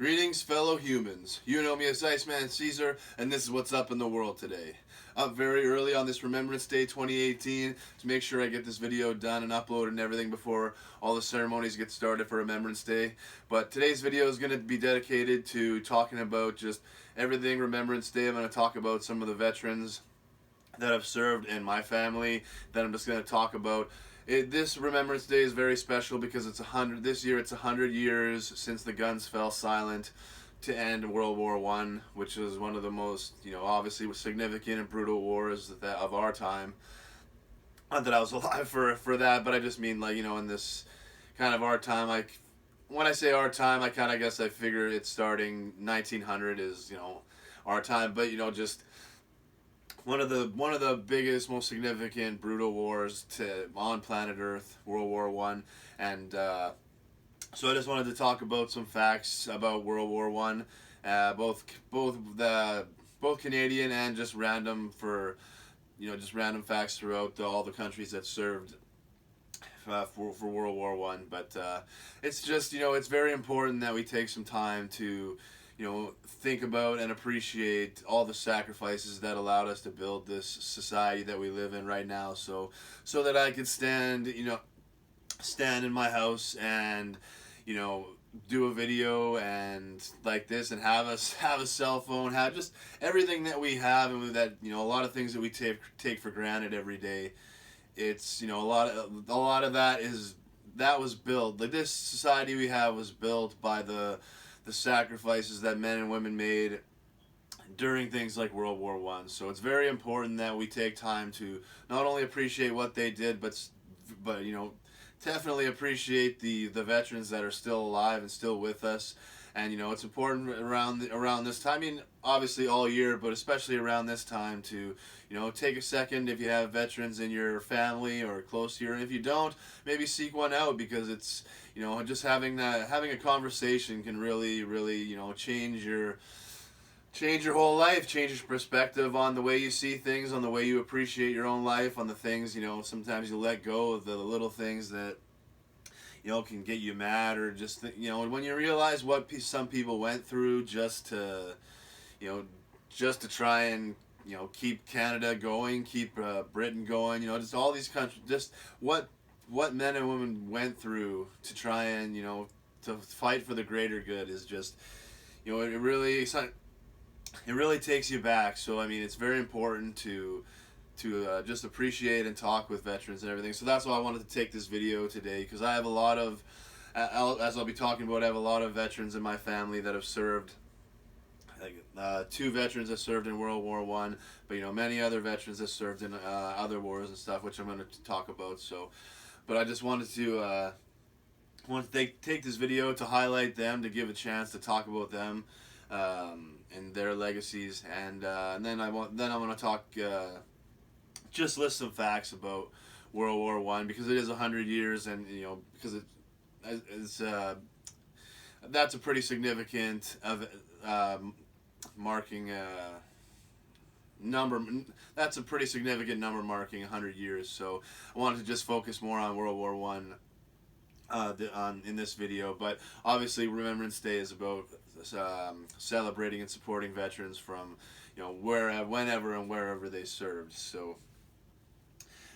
Greetings, fellow humans. You know me as Iceman Caesar, and this is what's up in the world today. Up very early on this Remembrance Day 2018 to make sure I get this video done and uploaded and everything before all the ceremonies get started for Remembrance Day. But today's video is going to be dedicated to talking about just everything Remembrance Day. I'm going to talk about some of the veterans that have served in my family that I'm just going to talk about. This Remembrance Day is very special because it's 100. This year, it's 100 years since the guns fell silent to end World War I, which was one of the most, obviously significant and brutal wars of our time. Not that I was alive for that, but I just mean in this kind of our time. When I say our time, I guess I figure it's starting 1900 is our time, but just one of the biggest, most significant, brutal wars on planet Earth, World War I, and so I just wanted to talk about some facts about World War I, both Canadian and just random just random facts throughout all the countries that served for World War I. But it's just it's very important that we take some time to think about and appreciate all the sacrifices that allowed us to build this society that we live in right now. So that I could stand in my house and, do a video and like this and have a cell phone, have just everything that we have and that, a lot of things that we take for granted every day. It's, a lot of that was built, like this society we have was built by the sacrifices that men and women made during things like World War I. So it's very important that we take time to not only appreciate what they did, but definitely appreciate the veterans that are still alive and still with us. And it's important around this time. I mean, obviously all year, but especially around this time to take a second if you have veterans in your family or close to you. And if you don't, maybe seek one out, because it's just having a conversation can really change your whole life, change your perspective on the way you see things, on the way you appreciate your own life, on the things sometimes you let go of the little things that can get you mad, or just when you realize what some people went through just to try and keep Canada going, keep Britain going, just all these countries, just what men and women went through to try and to fight for the greater good is just it really takes you back. So I mean, it's very important to just appreciate and talk with veterans and everything. So that's why I wanted to take this video today, because I have a lot of, as I'll be talking about, I have a lot of veterans in my family that have served. Two veterans that served in World War I, but many other veterans that served in other wars and stuff, which I'm going to talk about. So, but I just wanted to take this video to highlight them, to give a chance to talk about them and their legacies, and then I want to talk. Just list some facts about World War I, because it is 100 years, and because it's that's a pretty significant marking number. That's a pretty significant number marking 100 years. So I wanted to just focus more on World War I in this video. But obviously, Remembrance Day is about celebrating and supporting veterans from whenever and wherever they served. So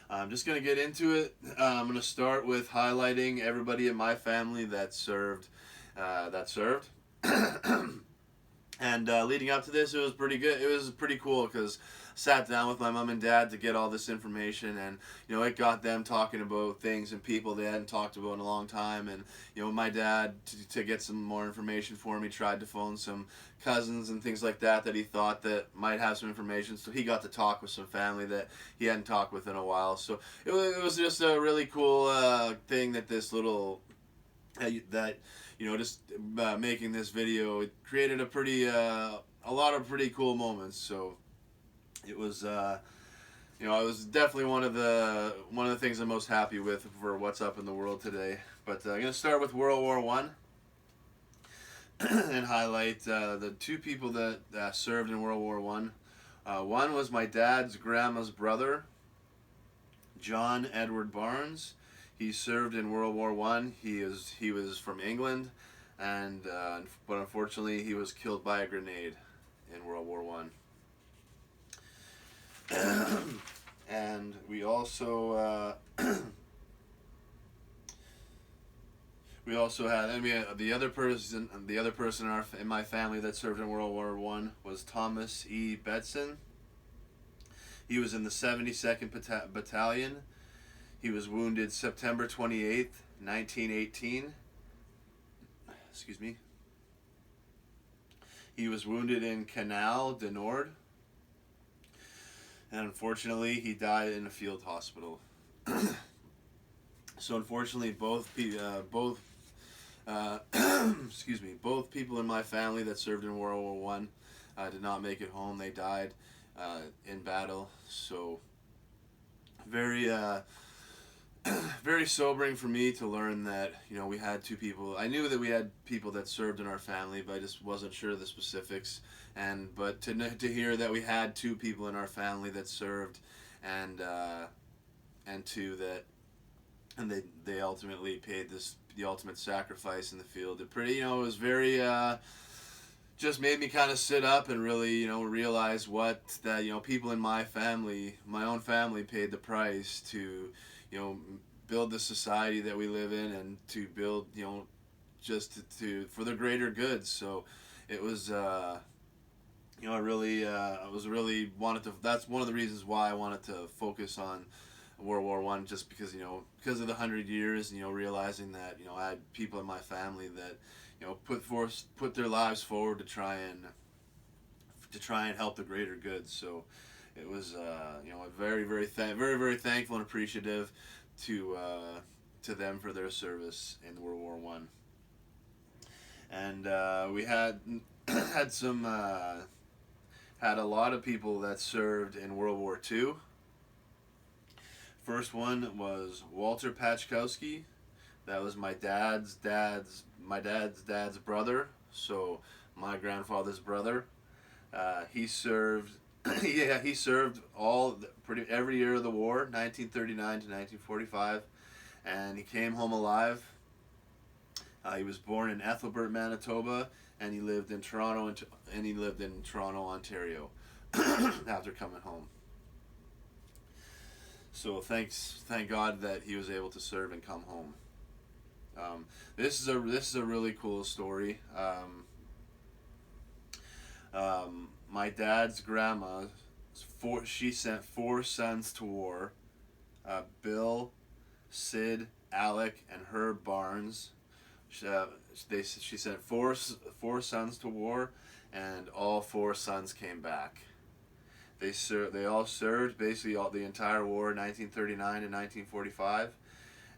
I'm just going to get into it. I'm going to start with highlighting everybody in my family that served. And leading up to this, it was pretty good. It was pretty cool, because I sat down with my mom and dad to get all this information, and it got them talking about things and people they hadn't talked about in a long time. And my dad, to get some more information for me, tried to phone some cousins and things like that he thought that might have some information. So he got to talk with some family that he hadn't talked with in a while. So it was just a really cool thing that this little just making this video, it created a lot of pretty cool moments. So it was it was definitely one of the things I'm most happy with for what's up in the world today. But I'm gonna start with World War I and highlight the two people that served in World War I. One was my dad's grandma's brother, John Edward Barnes. He served in World War I. He was from England. and but unfortunately he was killed by a grenade in World War One. And we also we also had, and we had the other person in my family that served in World War One was Thomas E. Betson. He was in the 72nd Battalion. He was wounded September 28th, 1918. Excuse me. He was wounded in Canal du Nord, and unfortunately he died in a field hospital. So unfortunately, excuse me, both people in my family that served in World War One did not make it home. They died in battle. So very very sobering for me to learn that, you know, we had two people. I knew that we had people that served in our family, but I just wasn't sure of the specifics. But to hear that we had two people in our family that served, and two that, and they ultimately paid the ultimate sacrifice in the field. It pretty, it was very just made me kind of sit up and really, realize that people in my family, my own family, paid the price to, build the society that we live in, and to build, just to for the greater good. So it was, I was really wanted to. That's one of the reasons why I wanted to focus on World War One, just because because of the 100 years, realizing that I had people in my family that put their lives forward to try and help the greater good. So it was very very thankful and appreciative to them for their service in World War One. And we had had a lot of people that served in World War Two. First one was Walter Pachkowski. That was my dad's brother. So my grandfather's brother. He served. Yeah, he served every year of the war, 1939 to 1945, and he came home alive. He was born in Ethelbert, Manitoba, and he lived in Toronto, Ontario, after coming home. So thank God that he was able to serve and come home. This is a really cool story. My dad's grandma, she sent 4 sons to war. Bill, Sid, Alec, and Herb Barnes. She sent four sons to war, and all 4 sons came back. They all served basically the entire war, 1939 to 1945,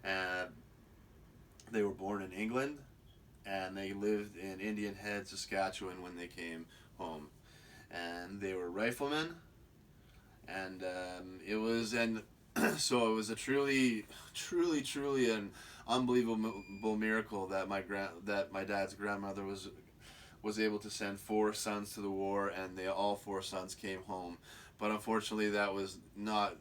and they were born in England, and they lived in Indian Head, Saskatchewan when they came home, and they were riflemen, and so it was a truly an unbelievable miracle that my dad's grandmother was able to send 4 sons to the war, and all 4 sons came home. But unfortunately, that was not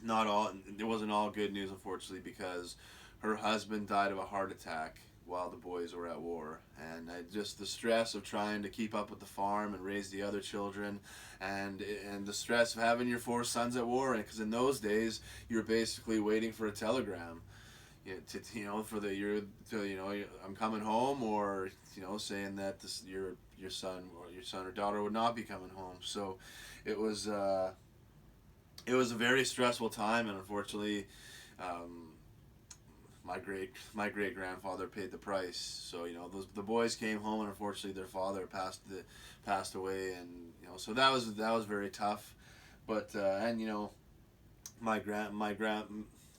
all. It wasn't all good news, unfortunately, because her husband died of a heart attack while the boys were at war, and just the stress of trying to keep up with the farm and raise the other children, and the stress of having your 4 sons at war, because in those days you were basically waiting for a telegram, I'm coming home, or saying that your son or daughter would not be coming home. So it was a very stressful time, and unfortunately, my great grandfather paid the price. So the boys came home, and unfortunately their father passed away, and so that was very tough. But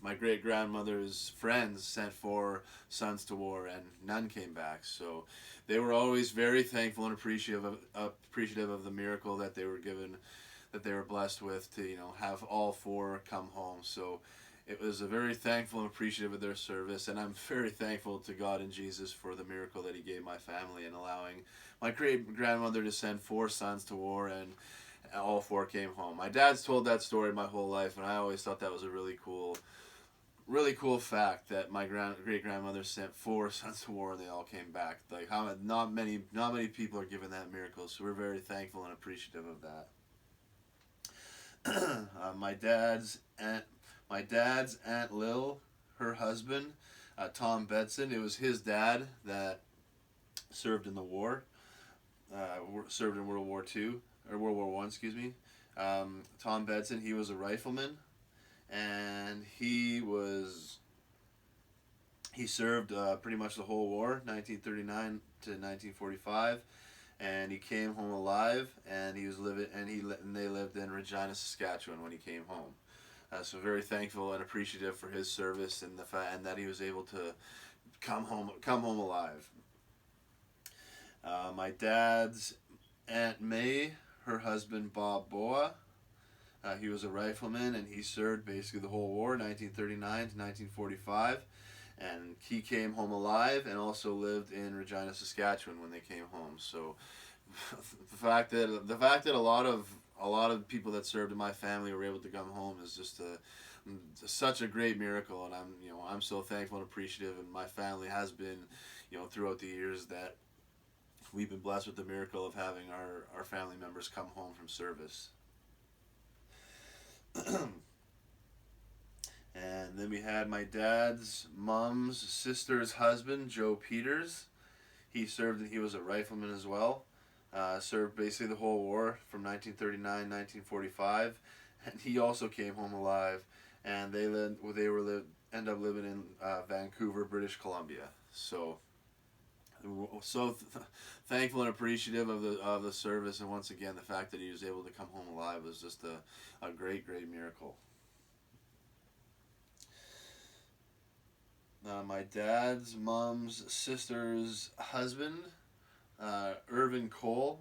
my great grandmother's friends sent 4 sons to war, and none came back. So they were always very thankful and appreciative of the miracle that they were given, that they were blessed with, to have all 4 come home. So it was a very thankful and appreciative of their service, and I'm very thankful to God and Jesus for the miracle that He gave my family in allowing my great grandmother to send 4 sons to war, and all 4 came home. My dad's told that story my whole life, and I always thought that was a really cool really cool fact that my great grandmother sent 4 sons to war and they all came back. Like how not many people are given that miracle, so we're very thankful and appreciative of that. My dad's aunt Lil, her husband, Tom Betson. It was his dad that served in the war, served in World War II or World War One, excuse me. Tom Betson, he was a rifleman, and he served pretty much the whole war, 1939 to 1945, and he came home alive, and he was living, and they lived in Regina, Saskatchewan when he came home. So very thankful and appreciative for his service and and that he was able to come home alive. My dad's Aunt May, her husband Bob Boa, he was a rifleman and he served basically the whole war, 1939 to 1945, and he came home alive and also lived in Regina, Saskatchewan when they came home. So the fact that a lot of people that served in my family were able to come home is just such a great miracle, and I'm so thankful and appreciative, and my family has been, throughout the years that we've been blessed with the miracle of having our family members come home from service. And then we had my dad's mom's sister's husband, Joe Peters. He served, and he was a rifleman as well. Served basically the whole war from 1939 1945, and he also came home alive. And end up living in Vancouver, British Columbia. So thankful and appreciative of the service, and once again the fact that he was able to come home alive was just a great miracle. My dad's mom's sister's husband, Irvin Cole.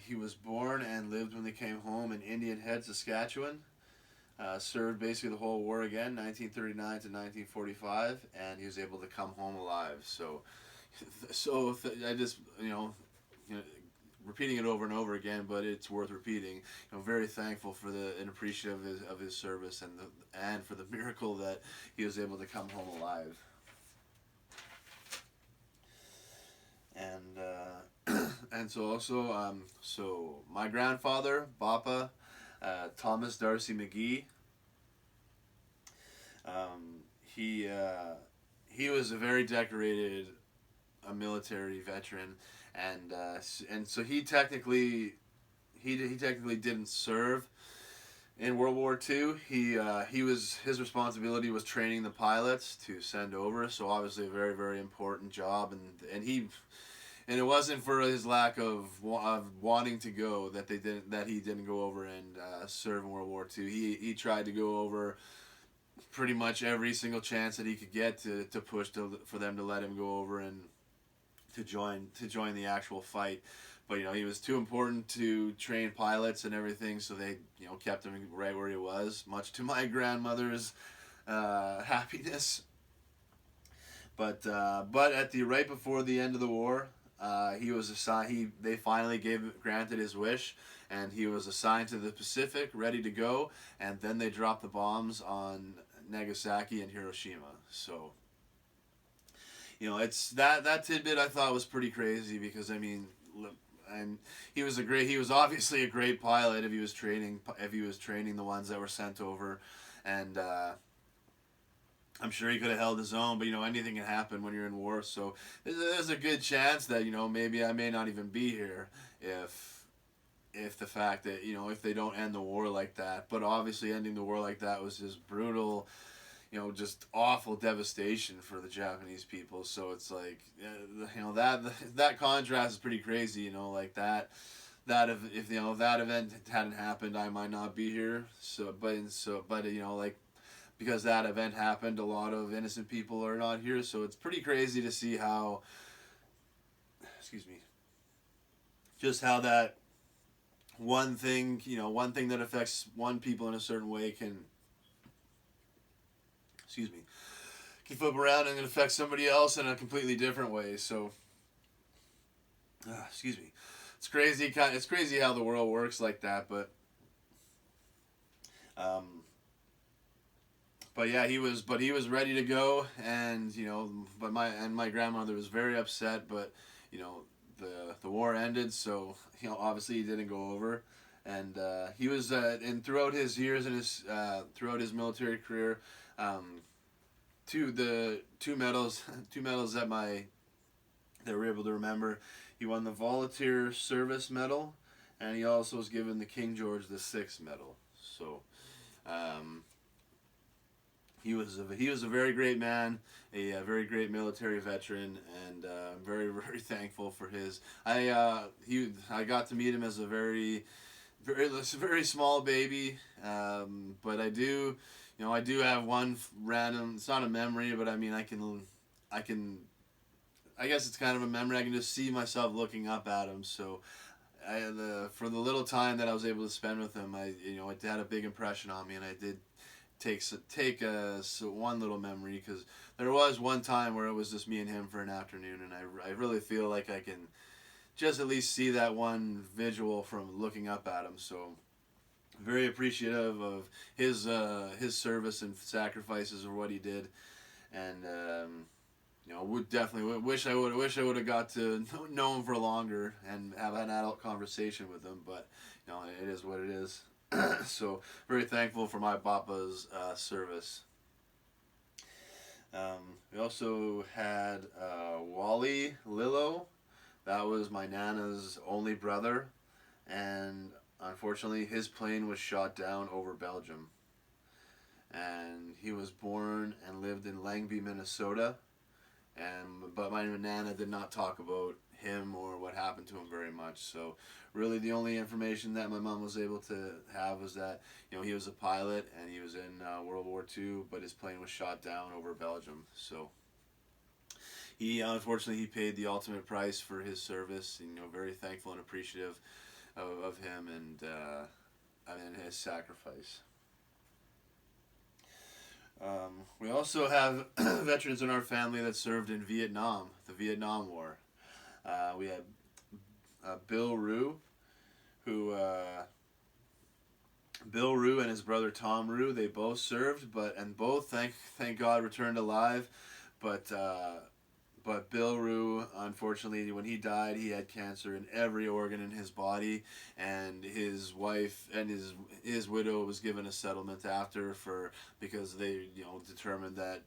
He was born and lived when they came home in Indian Head, Saskatchewan. Served basically the whole war again, 1939 to 1945, and he was able to come home alive. I just, repeating it over and over again, but it's worth repeating. Very thankful for and appreciative of his service and for the miracle that he was able to come home alive. And and so also so my grandfather, Bappa, Thomas Darcy McGee. He was a very decorated military veteran, and so he technically didn't serve in World War II. His responsibility was training the pilots to send over. So obviously a very important job, and it wasn't for his lack of wanting to go that he didn't go over and serve in World War II. He tried to go over pretty much every single chance that he could get to push for them to let him go over and to join the actual fight. But he was too important to train pilots and everything, so they kept him right where he was, much to my grandmother's happiness. But right before the end of the war, he was assigned. They finally granted his wish, and he was assigned to the Pacific, ready to go. And then they dropped the bombs on Nagasaki and Hiroshima. So, it's that tidbit I thought was pretty crazy, because and he was obviously a great pilot if he was training the ones that were sent over, and I'm sure he could have held his own, but anything can happen when you're in war. So there's a good chance that maybe I may not even be here if the fact that if they don't end the war like that. But obviously ending the war like that was just brutal, just awful devastation for the Japanese people. So it's like that contrast is pretty crazy. Like that if that event hadn't happened, I might not be here. But like, because that event happened, a lot of innocent people are not here. So it's pretty crazy to see how, just how that one thing that affects one people in a certain way can flip around and it affects somebody else in a completely different way. So, it's crazy. It's crazy how the world works like that, but. but yeah, he was ready to go, and but my grandmother was very upset, but you know, the war ended, so obviously he didn't go over, and he was and throughout his years and his throughout his military career, um, two medals two medals that we're able to remember. He won the Volunteer Service Medal, and he also was given the King George VI Medal. So. Um, he was a very great man, a very great military veteran, and I'm very very thankful for his. I got to meet him as a very small baby, but I do have one random. It's not a memory, but I mean I can. I guess it's kind of a memory. I can just see myself looking up at him. So, for the little time that I was able to spend with him, it had a big impression on me, and I did one little memory, because there was one time where it was just me and him for an afternoon, and I really feel like I can just at least see that one visual from looking up at him. So very appreciative of his service and sacrifices of what he did, and would definitely wish I would have got to know him for longer and have an adult conversation with him, but it is what it is. So very thankful for my papa's service. We also had Wally Lillo. That was my nana's only brother, and unfortunately his plane was shot down over Belgium. And he was born and lived in Langby, Minnesota. But my nana did not talk about him or what happened to him very much. So really the only information that my mom was able to have was that he was a pilot and he was in World War II, but his plane was shot down over Belgium. So he unfortunately he paid the ultimate price for his service. And, very thankful and appreciative of him and his sacrifice. We also have veterans in our family that served in Vietnam, the Vietnam War. We had Bill Rue, Bill Rue and his brother Tom Rue, they both served, and both thank God returned alive, but Bill Rue, unfortunately, when he died, he had cancer in every organ in his body, and his wife and his widow was given a settlement because they determined that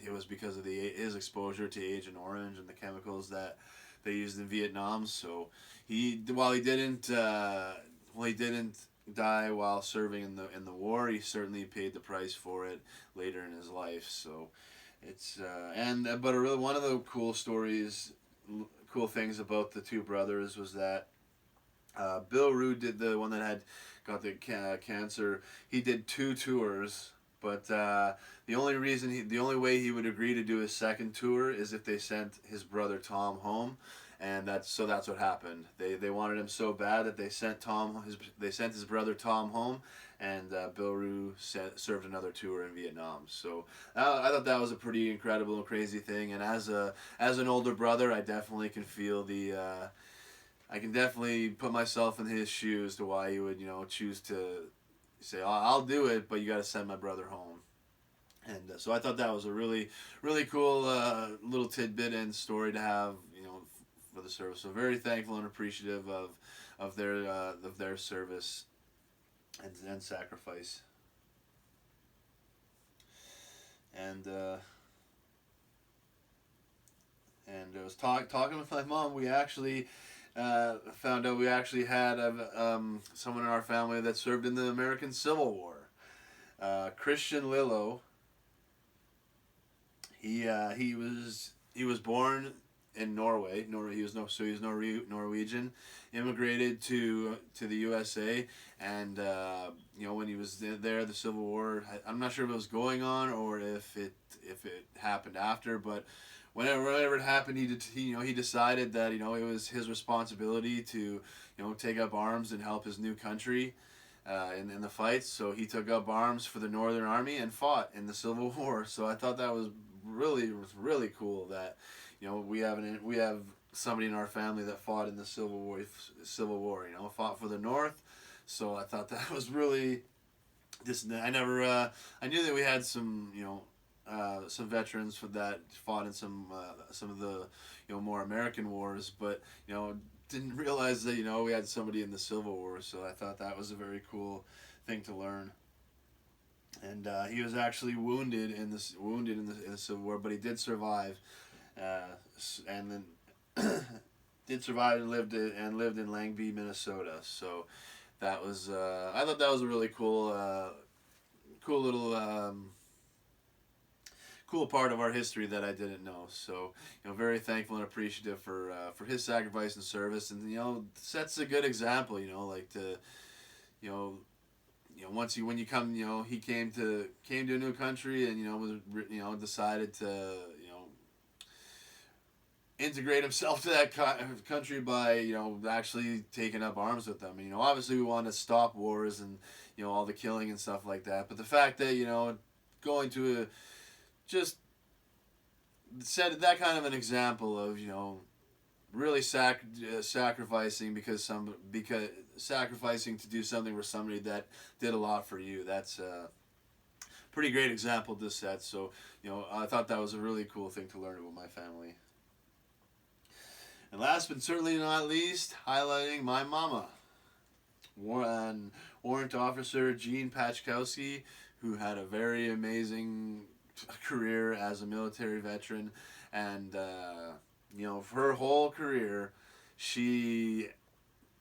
it was because of his exposure to Agent Orange and the chemicals that they used in Vietnam. So while he didn't die while serving in the war, he certainly paid the price for it later in his life. So. It's one of the cool things about the two brothers was that Bill Rue did the one that had got the cancer. He did 2 tours, but the only way he would agree to do his second tour is if they sent his brother Tom home, and that's what happened. They wanted him so bad that they sent his brother Tom home, and Bill Rue served another tour in Vietnam. So I thought that was a pretty incredible and crazy thing. And as an older brother, I definitely can feel I can definitely put myself in his shoes to why he would choose to say, oh, I'll do it, but you got to send my brother home. And so I thought that was a really really cool little tidbit and story to have for the service. So very thankful and appreciative of their service and sacrifice. And I was talking with my mom. We actually found out we actually had someone in our family that served in the American Civil War. Christian Lillo. He was born in Norway. He was Norwegian, immigrated to the USA, and when he was there, the Civil War. I'm not sure if it was going on or if it happened after, but whenever it happened, he decided that it was his responsibility to take up arms and help his new country. In the fights, so he took up arms for the Northern Army and fought in the Civil War. So I thought that was really cool that we have somebody in our family that fought in the Civil War, fought for the North. So I thought that was really This I never I knew that we had some some veterans for that fought in some of the more American wars, but didn't realize that we had somebody in the Civil War. So I thought that was a very cool thing to learn. And he was actually wounded in the Civil War, but he did survive, and then did survive and lived in Langby, Minnesota. So that was I thought that was a really cool little cool part of our history that I didn't know. So very thankful and appreciative for his sacrifice and service, and sets a good example. Like to you know once when you come, he came to a new country, and was decided to integrate himself to that country by actually taking up arms with them. And, obviously we want to stop wars and all the killing and stuff like that. But the fact that going to just set that kind of an example of really sacrificing because sacrificing to do something for somebody that did a lot for you. That's a pretty great example to set. So I thought that was a really cool thing to learn about my family. And last but certainly not least, highlighting my mama, Warrant Officer Jean Pachkowski, who had a very amazing career as a military veteran. And, for her whole career, she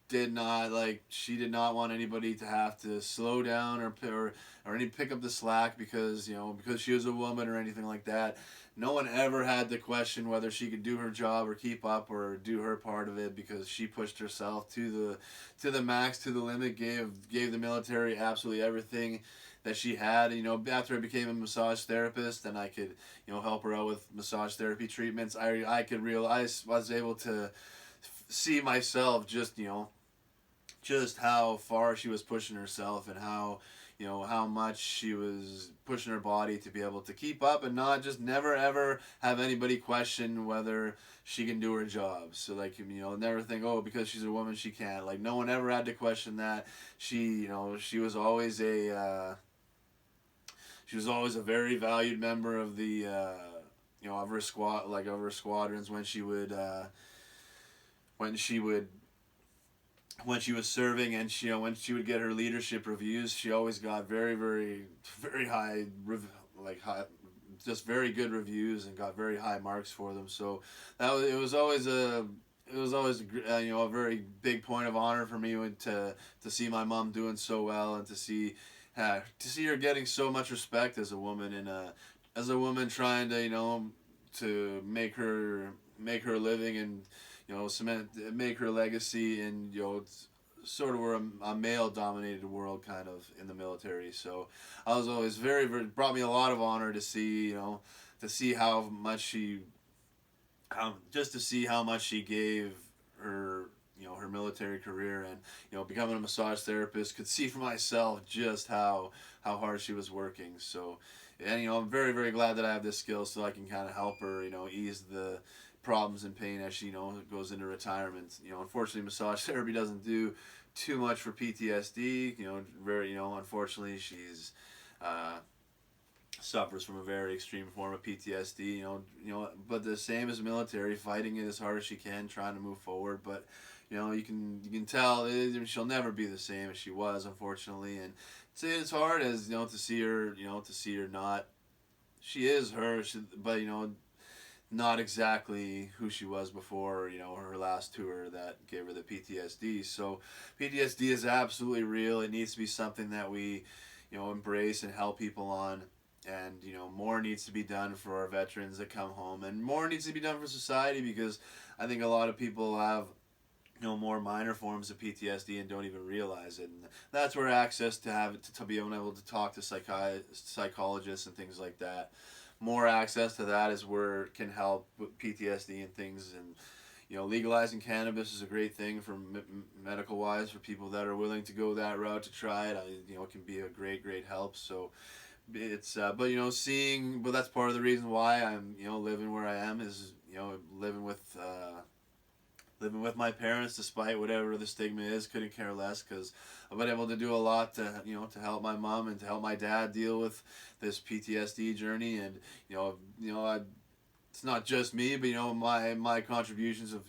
did not want anybody to have to slow down or any pick up the slack because she was a woman or anything like that. No one ever had to question whether she could do her job or keep up or do her part of it, because she pushed herself to the max, to the limit, gave the military absolutely everything that she had. After I became a massage therapist and I could help her out with massage therapy treatments, I was able to see myself just how far she was pushing herself, and how much she was pushing her body to be able to keep up and never ever have anybody question whether she can do her job. So never think, oh, because she's a woman she can't. No one ever had to question that. She was always a very valued member of the of her squadrons when she would when she was serving, and when she would get her leadership reviews, she always got very, very, very high, just very good reviews, and got very high marks for them. So it was always a a very big point of honor for me to see my mom doing so well, and to see her getting so much respect as a woman, and as a woman trying to make her living, and make her legacy in sort of where a male dominated world kind of in the military. So I was always very, very, brought me a lot of honor to see how much just to see how much she gave her her military career, and becoming a massage therapist, could see for myself just how hard she was working. So, and I'm very, very glad that I have this skill, so I can kind of help her ease the problems and pain as she goes into retirement. Unfortunately, massage therapy doesn't do too much for PTSD. Very unfortunately, she's suffers from a very extreme form of PTSD. But the same as military, fighting it as hard as she can, trying to move forward. But you can tell she'll never be the same as she was, unfortunately. And it's hard as to see her not. She is her, but not exactly who she was before, her last tour that gave her the PTSD. So PTSD is absolutely real. It needs to be something that we, embrace and help people on. And, more needs to be done for our veterans that come home, and more needs to be done for society, because I think a lot of people have, more minor forms of PTSD and don't even realize it. And that's where access to be able to talk to psychologists and things like that. More access to that is where it can help with PTSD and things. And legalizing cannabis is a great thing for medical wise, for people that are willing to go that route to try it. It can be a great help. So it's but that's part of the reason why I'm living where I am, is living with living with my parents despite whatever the stigma is. Couldn't care less because I've been able to do a lot to to help my mom and to help my dad deal with this PTSD journey. And it's not just me, but my contributions have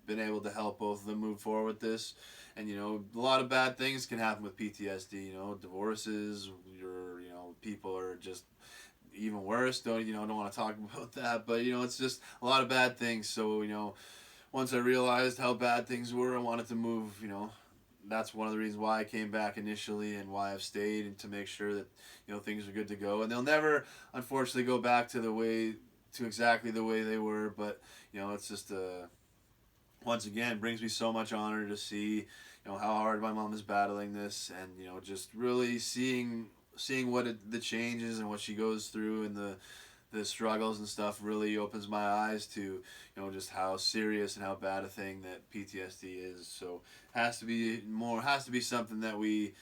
been able to help both of them move forward with this. And a lot of bad things can happen with PTSD. Divorces, people are just even worse. Don't want to talk about that, but it's just a lot of bad things. So once I realized how bad things were, I wanted to move. That's one of the reasons why I came back initially and why I've stayed, and to make sure that things are good to go. And they'll never, unfortunately, go back to exactly the way they were. But it's just once again brings me so much honor to see how hard my mom is battling this, and just really seeing the changes and what she goes through, and the struggles and stuff really opens my eyes to just how serious and how bad a thing that PTSD is. So has to be something that we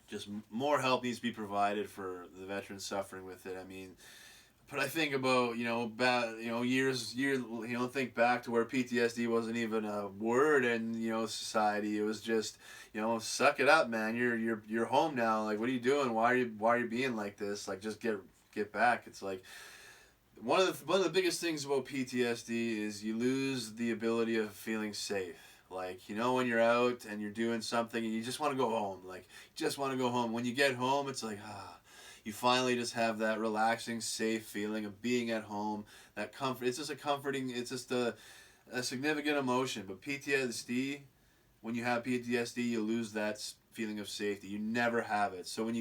just more help needs to be provided for the veterans suffering with it. I mean, but I think about years think back to where PTSD wasn't even a word in society. It was just suck it up, man. You're home now. Like, what are you doing? Why are you being like this? Like, just get back. It's like one of the biggest things about PTSD is you lose the ability of feeling safe. Like, when you're out and you're doing something and you just want to go home. Like, you just want to go home. When you get home, it's like, you finally just have that relaxing, safe feeling of being at home. That comfort. It's just a significant emotion. But PTSD, when you have PTSD, you lose that feeling of safety. You never have it. So when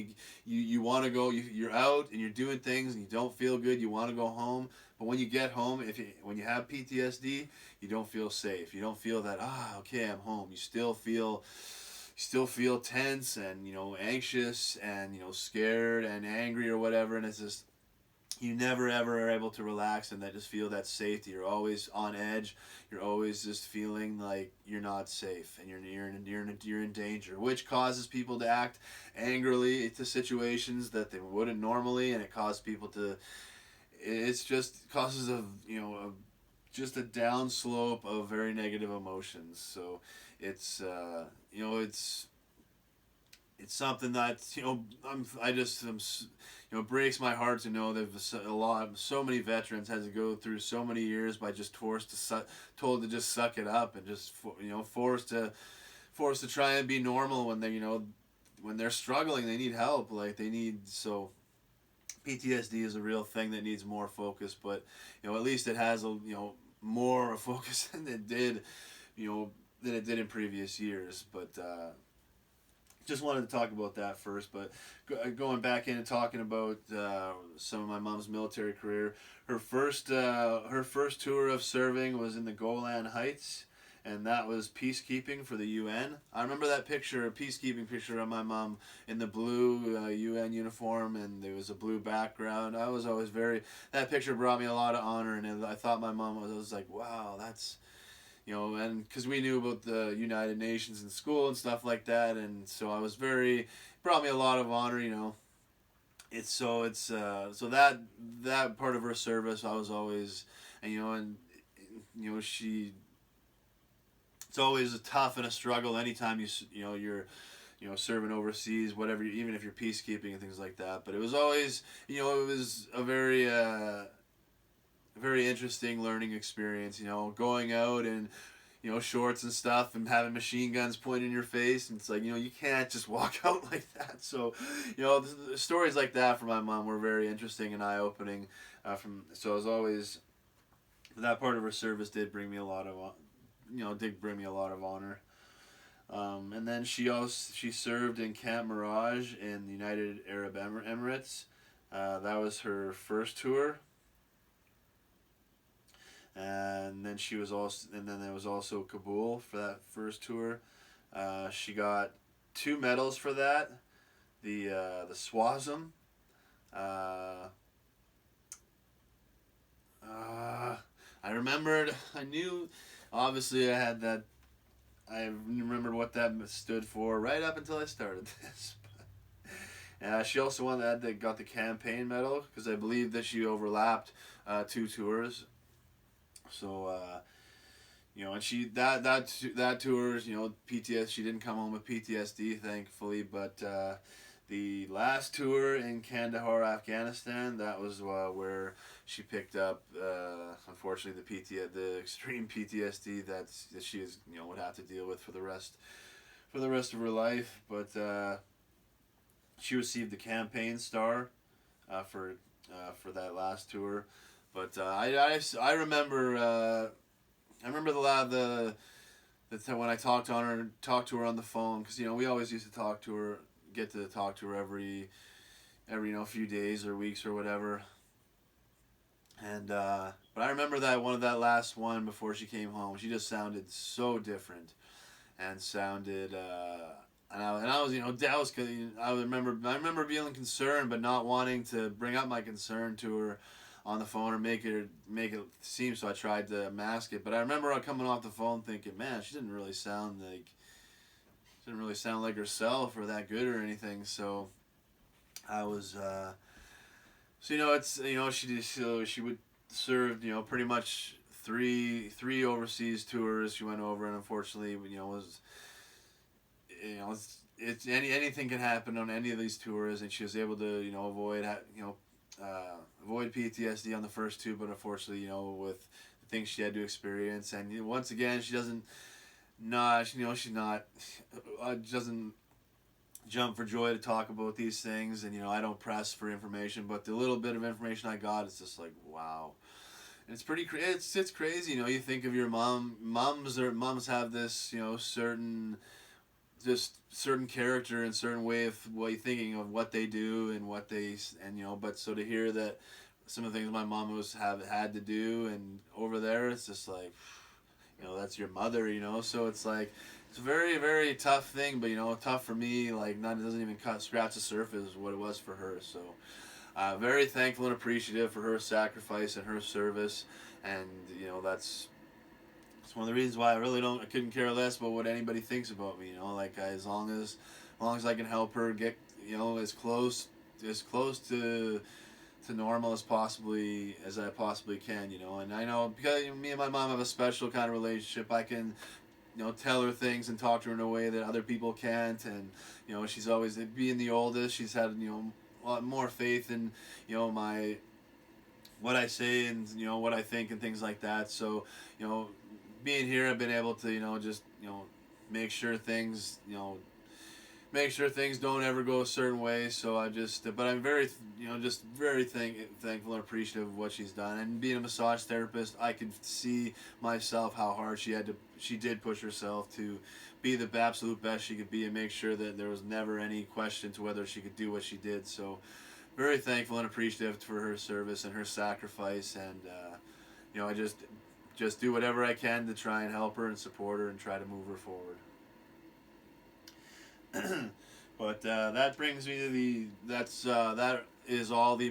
you want to go, you're out and you're doing things and you don't feel good, you want to go home. But when you get home, when you have PTSD, you don't feel safe. You don't feel that, okay, I'm home. You still feel tense and anxious and scared and angry or whatever, and it's just you never ever are able to relax and just feel that safety. You're always on edge. You're always just feeling like you're not safe and you're in danger, which causes people to act angrily to situations that they wouldn't normally, and it causes people to. It's just causes just a downslope of very negative emotions. So it's it's something that breaks my heart to know that so many veterans had to go through so many years by just told to just suck it up, and just forced to try and be normal when when they're struggling. They need help. So PTSD is a real thing that needs more focus, but at least it has more focus than it did in previous years. But just wanted to talk about that first. But going back in and talking about some of my mom's military career, her first tour of serving was in the Golan Heights, and that was peacekeeping for the UN. I remember that picture, a peacekeeping picture of my mom in the blue UN uniform, and there was a blue background. That picture brought me a lot of honor, and I thought my mom was like, wow, that's, and because we knew about the United Nations in school and stuff like that, and so it brought me a lot of honor, so that part of her service I was always, she. It's always a tough and a struggle anytime you're serving overseas, whatever, even if you're peacekeeping and things like that. But it was always it was a very interesting learning experience. Going out and shorts and stuff and having machine guns pointed in your face, and it's like you can't just walk out like that. So the stories like that from my mom were very interesting and eye opening. So I was always, that part of her service did bring me a lot of honor. And then she served in Camp Mirage in the United Arab Emirates. That was her first tour. And then there was also Kabul for that first tour. She got 2 medals for that. The SWASM. I knew, obviously I had that. I remembered what that stood for right up until I started this. She also won that got the campaign medal, because I believe that she overlapped 2 tours. So and she that tour, PTS. She didn't come home with PTSD, thankfully, but the last tour in Kandahar, Afghanistan, that was where she picked up, unfortunately, the extreme PTSD that she is would have to deal with for the rest of her life. But she received the campaign star for that last tour. But I remember when I talked to her on the phone, because we always used to get to talk to her every few days or weeks or whatever. And but I remember that last one before she came home. She just sounded so different, and sounded. And I was, that was, I remember feeling concerned, but not wanting to bring up my concern to her on the phone or make it seem. So I tried to mask it. But I remember coming off the phone thinking, man, she didn't really sound like herself or that good or anything. So I was, she would serve, pretty much three overseas tours. She went over, and unfortunately, was anything can happen on any of these tours, and she was able to avoid PTSD on the first two, but unfortunately, with the things she had to experience, and once again, she doesn't doesn't jump for joy to talk about these things, and I don't press for information, but the little bit of information I got, it's just like, wow. And it's pretty it's crazy. You think of your moms have this certain character and certain way of what you're thinking of what they do and but so to hear that some of the things my mom have had to do, and over there it's just like, that's your mother, so it's like, it's a very, very tough thing, but tough for me, like, it doesn't even scratch the surface of what it was for her. So very thankful and appreciative for her sacrifice and her service, and that's one of the reasons why I couldn't care less about what anybody thinks about me. Like, as long as I can help her get as close to normal as I possibly can. And I know, because me and my mom have a special kind of relationship, I can tell her things and talk to her in a way that other people can't. And she's always, being the oldest, she's had a lot more faith in what I say and what I think and things like that. So being here, I've been able to just make sure things don't ever go a certain way. So but I'm very just very thankful and appreciative of what she's done. And being a massage therapist, I could see myself how hard she did push herself to be the absolute best she could be, and make sure that there was never any question to whether she could do what she did. So very thankful and appreciative for her service and her sacrifice, and I just do whatever I can to try and help her and support her and try to move her forward. But that brings me to that is all the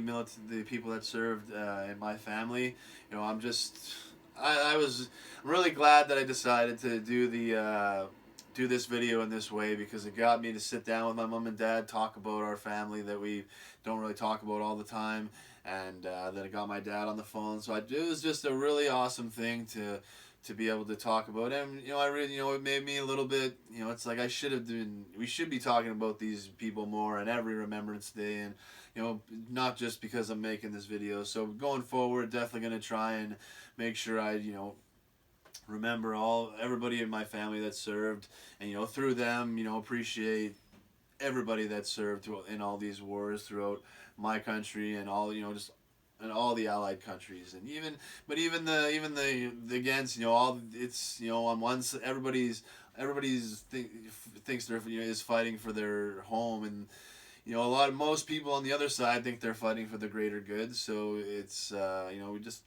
people that served in my family. I'm really glad that I decided to do this video in this way, because it got me to sit down with my mom and dad, talk about our family that we don't really talk about all the time, and then I got my dad on the phone. So it was just a really awesome thing to be able to talk about. And I really, it made me a little bit, it's like we should be talking about these people more on every Remembrance Day, and not just because I'm making this video. So going forward, definitely going to try and make sure I remember everybody in my family that served, and through them appreciate everybody that served in all these wars throughout my country, and all just in all the allied countries. And even the against, all it's on one side, everybody's thinks they're is fighting for their home, and most people on the other side think they're fighting for the greater good. So it's we just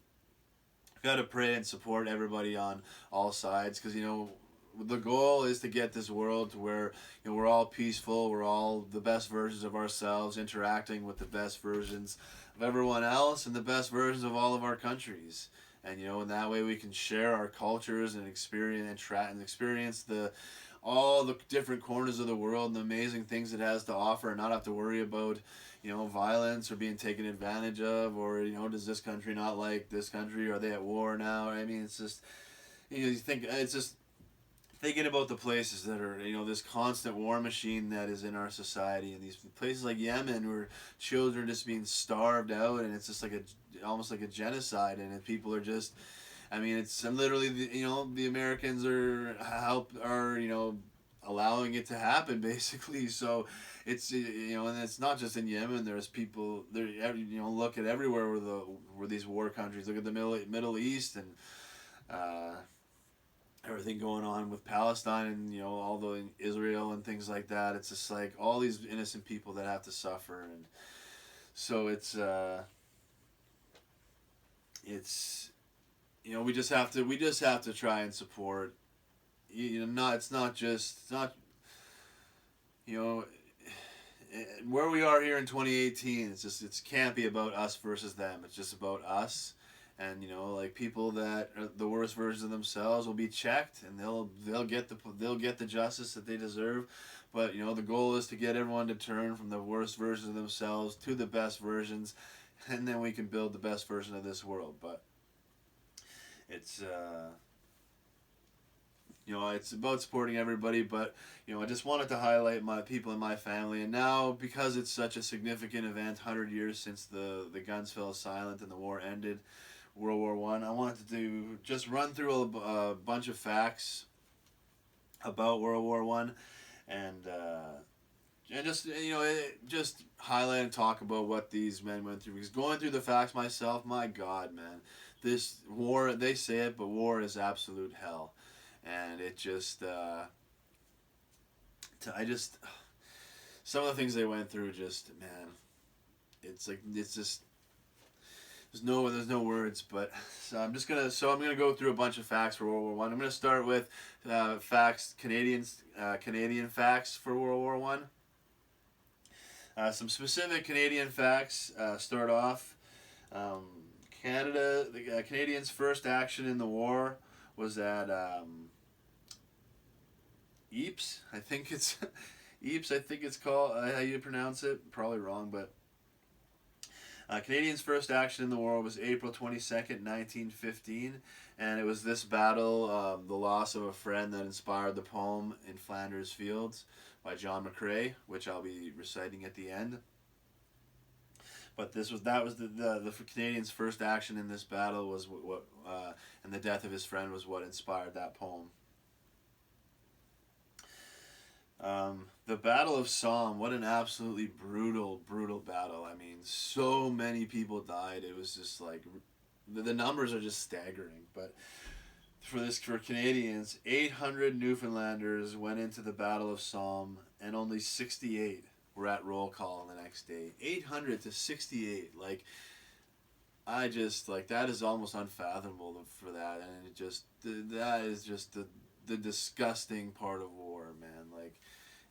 gotta pray and support everybody on all sides, because the goal is to get this world to where we're all peaceful, we're all the best versions of ourselves, interacting with the best versions of everyone else and the best versions of all of our countries. And in that way we can share our cultures and experience the all the different corners of the world and the amazing things it has to offer, and not have to worry about, violence or being taken advantage of, or does this country not like this country? Are they at war now? I mean, it's just you think it's just thinking about the places that are this constant war machine that is in our society, and these places like Yemen where children are just being starved out, and it's just like almost like a genocide, and people are just, I mean, it's literally the Americans are allowing it to happen basically. So it's and it's not just in Yemen. There's people there. Look at everywhere where these war countries. Look at the Middle East and everything going on with Palestine and all the Israel and things like that. It's just like all these innocent people that have to suffer, and so it's we just have to try and support. Not it's not just it's not you know where we are here in 2018. It can't be about us versus them. It's just about us. And like people that are the worst versions of themselves will be checked, and they'll get the justice that they deserve. But the goal is to get everyone to turn from the worst versions of themselves to the best versions, and then we can build the best version of this world. But it's it's about supporting everybody. But I just wanted to highlight my people in my family, and now because it's such a significant event, 100 years since the guns fell silent and the war ended. World War One. I wanted to just run through a bunch of facts about World War One, and just just highlight and talk about what these men went through. Because going through the facts myself, my God, man, this war, they say it, but war is absolute hell, and it just some of the things they went through, just man, it's just. There's no words, but so I'm gonna go through a bunch of facts for World War One. I'm gonna start with Canadian facts for World War One. Some specific Canadian facts. Start off. The Canadians' first action in the war was at Ypres. I think it's Ypres. I think it's called. How you pronounce it? Probably wrong, but. Canadians' first action in the war was April 22nd, 1915, and it was this battle, the loss of a friend, that inspired the poem In Flanders Fields by John McCrae, which I'll be reciting at the end. But that was the Canadians' first action in this battle was what and the death of his friend was what inspired that poem. The Battle of Somme, what an absolutely brutal battle. I mean, so many people died. It was just like, the numbers are just staggering. But for Canadians, 800 Newfoundlanders went into the Battle of Somme, and only 68 were at roll call the next day. 800 to 68, that is almost unfathomable for that, and that is just the disgusting part of war, man.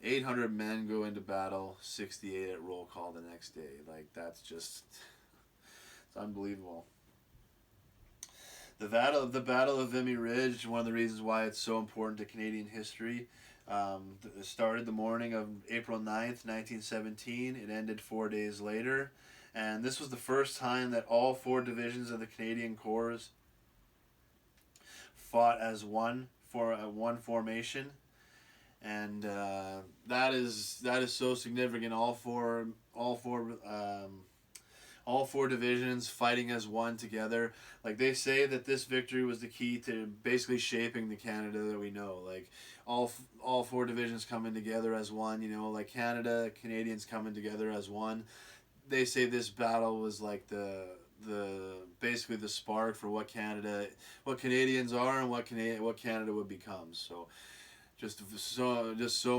800 men go into battle, 68 at roll call the next day. That's just, it's unbelievable. The Battle of Vimy Ridge, one of the reasons why it's so important to Canadian history, started the morning of April 9th, 1917. It ended 4 days later. And this was the first time that all 4 divisions of the Canadian Corps fought as one formation. And that is so significant. All four divisions fighting as one together. They say that this victory was the key to basically shaping the Canada that we know. All 4 divisions coming together as one. Canadians coming together as one. They say this battle was basically the spark for what Canadians are and what Canada would become. So. So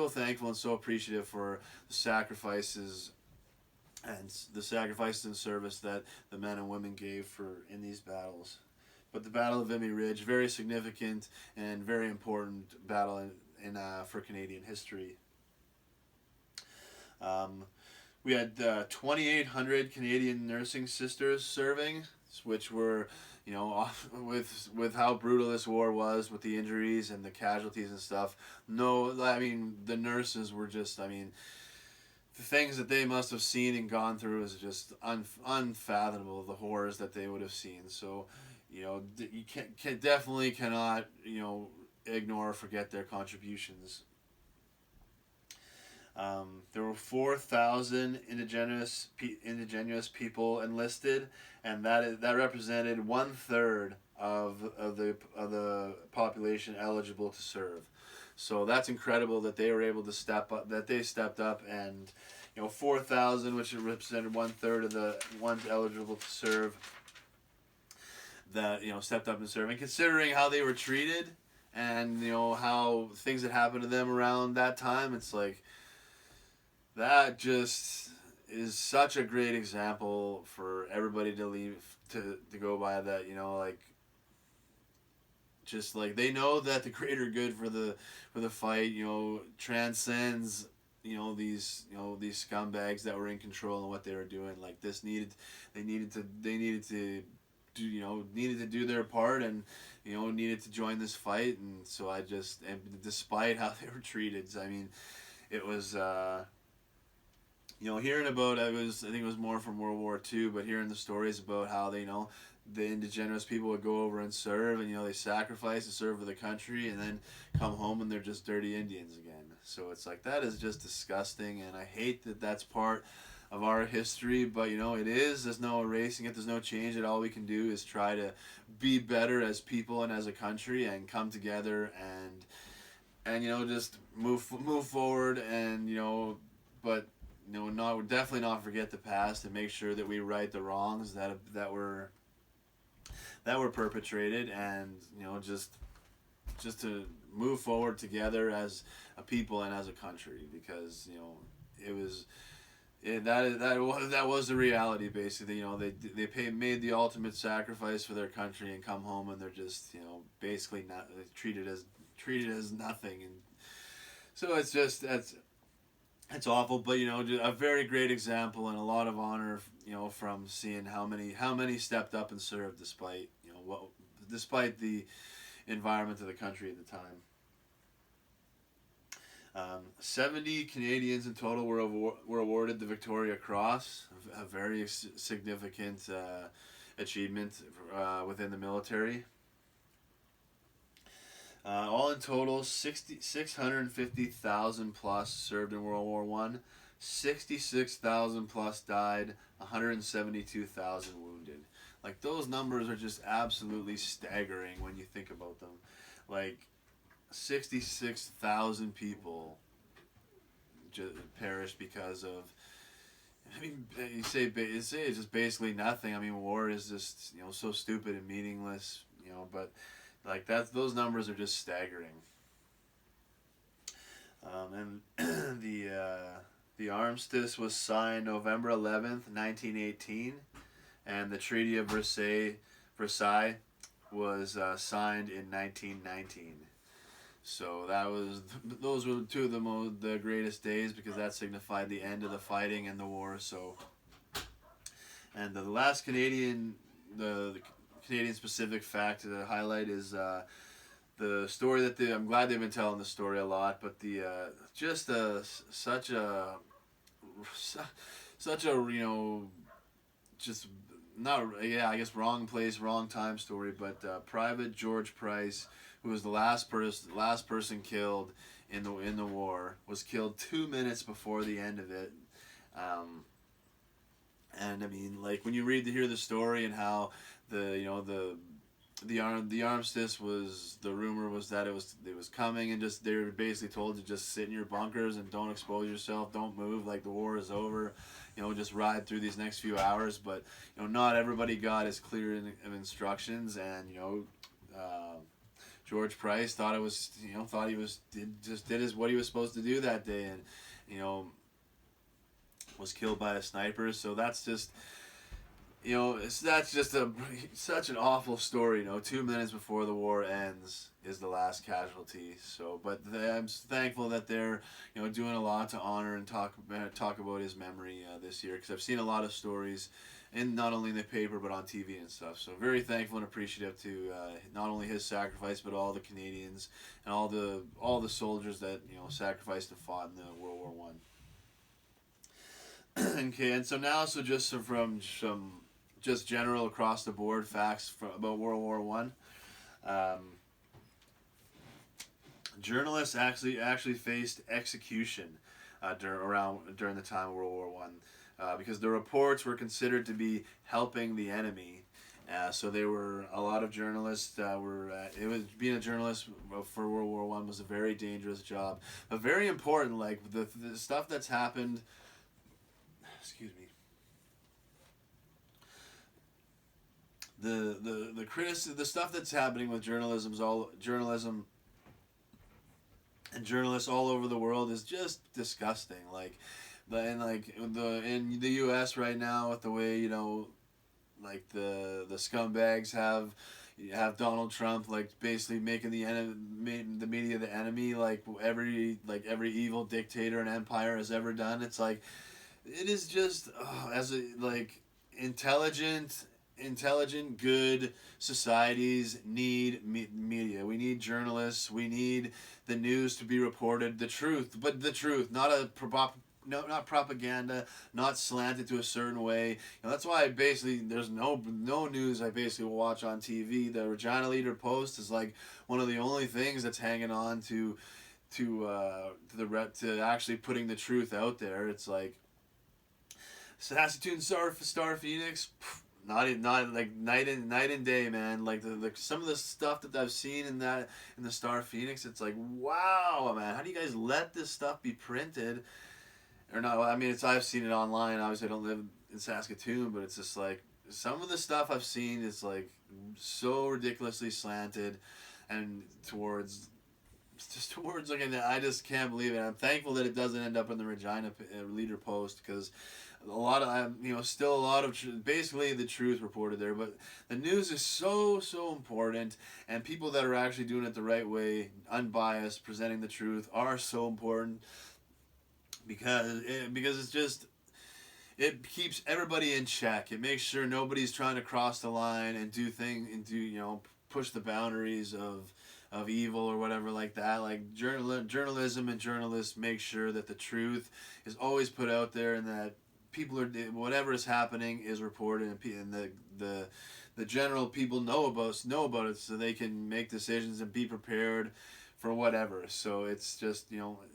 thankful and so appreciative for the sacrifices and service that the men and women gave in these battles. But the Battle of Vimy Ridge, very significant and very important battle for Canadian history. We had 2,800 Canadian nursing sisters serving. which were, with how brutal this war was, with the injuries and the casualties and stuff. No, I mean, the nurses were just, I mean, the things that they must have seen and gone through is just unfathomable, the horrors that they would have seen. So, you definitely cannot, ignore or forget their contributions. There were 4,000 indigenous people enlisted, and that represented 1/3 of the population eligible to serve. So that's incredible that they were able to step up. That they stepped up, and 4,000, which represented 1/3 of the ones eligible to serve, that stepped up and served. And considering how they were treated, and how things that happened to them around that time, it's like, that just is such a great example for everybody to go by. That just like they know that the greater good for the fight transcends these scumbags that were in control and what they were doing. Like, they needed to do their part, and needed to join this fight. And so and despite how they were treated, I mean, it was hearing about, I think it was more from World War II, but hearing the stories about how the indigenous people would go over and serve, and they sacrifice and serve for the country, and then come home and they're just dirty Indians again. So it's like, that is just disgusting, and I hate that that's part of our history, but it is. There's no erasing it. There's no change it. All we can do is try to be better as people and as a country, and come together and just move forward, and but definitely not forget the past, and make sure that we right the wrongs that were perpetrated, and just to move forward together as a people and as a country, because that was the reality. Basically, they made the ultimate sacrifice for their country, and come home and they're just basically not treated as nothing. And so it's awful, but a very great example, and a lot of honor, from seeing how many stepped up and served despite the environment of the country at the time. 70 Canadians in total were awarded the Victoria Cross, a very significant achievement within the military. All in total, 650,000 plus served in World War I. 66,000 plus died. 172,000 wounded. Like, those numbers are just absolutely staggering when you think about them. Like, 66,000 people perished because of. I mean, you say it's just basically nothing. I mean, war is just so stupid and meaningless. But. Like, those numbers are just staggering. And the armistice was signed November 11th, 1918, and the Treaty of Versailles was signed in 1919. So those were two of the greatest days, because that signified the end of the fighting and the war. So, and the last Canadian specific fact to highlight is the story that I'm glad they've been telling the story a lot, but such a just not, I guess, wrong place, wrong time story. But Private George Price, who was the last person killed in the war, was killed 2 minutes before the end of it. And I mean, like, when you hear the story, and how the armistice was, the rumor was that it was coming, and just they were basically told to just sit in your bunkers and don't expose yourself, don't move, like the war is over, just ride through these next few hours. But not everybody got as clear of instructions, and George Price thought did what he was supposed to do that day, and was killed by a sniper. So that's just That's just such an awful story. 2 minutes before the war ends is the last casualty. So, but I'm thankful that they're doing a lot to honor and talk about his memory this year, because I've seen a lot of stories, and not only in the paper but on TV and stuff. So very thankful and appreciative to not only his sacrifice but all the Canadians and all the soldiers that sacrificed and fought in the World War One. Okay, and so now, from some just general across the board facts about World War One. Journalists actually faced execution during the time of World War One, because the reports were considered to be helping the enemy. So they were a lot of journalists were. It was being a journalist for World War One was a very dangerous job, but very important. Like the stuff that's happened. Excuse me. The stuff that's happening with journalism and journalists all over the world is just disgusting. In the U.S. right now, with the way like the scumbags have Donald Trump basically making the media the enemy, like every evil dictator and empire has ever done. It's like it is just as a intelligent, good societies need media. We need journalists. We need the news to be reported the truth, but the truth, not propaganda, not slanted to a certain way. That's why there's no news I basically watch on TV. The Regina Leader-Post is like one of the only things that's hanging on to actually putting the truth out there. It's like Saskatoon Star Phoenix. Not like night and day, man. Like the some of the stuff that I've seen in the Star Phoenix, it's like, wow, man. How do you guys let this stuff be printed? Or not? I mean, I've seen it online. Obviously, I don't live in Saskatoon, but it's just like some of the stuff I've seen is like so ridiculously slanted, and towards like, and I just can't believe it. I'm thankful that it doesn't end up in the Regina Leader-Post, because a lot of still a lot of basically the truth reported there, but the news is so important, and people that are actually doing it the right way, unbiased, presenting the truth, are so important, because it keeps everybody in check. It makes sure nobody's trying to cross the line and push the boundaries of evil or whatever like that. Like journalism and journalists make sure that the truth is always put out there, and that whatever is happening is reported, and the general people know about it, so they can make decisions and be prepared for whatever. So it's just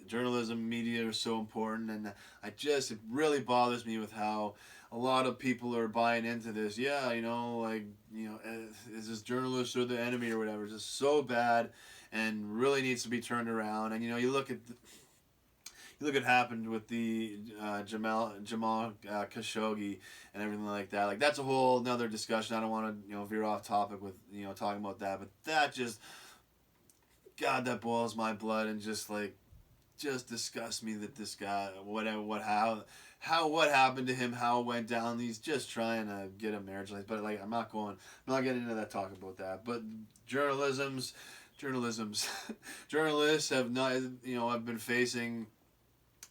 journalism, media are so important, and it really bothers me with how a lot of people are buying into this. Yeah, is this journalists or the enemy or whatever? It's just so bad, and really needs to be turned around. And you look at what happened with the Jamal Khashoggi and everything like that. Like, that's a whole another discussion. I don't want to veer off topic with talking about that, but that just, God, that boils my blood, and just disgusts me that this guy, what happened to him, how it went down. He's just trying to get a marriage license, but I'm not getting into that, talk about that. But journalists have not have been facing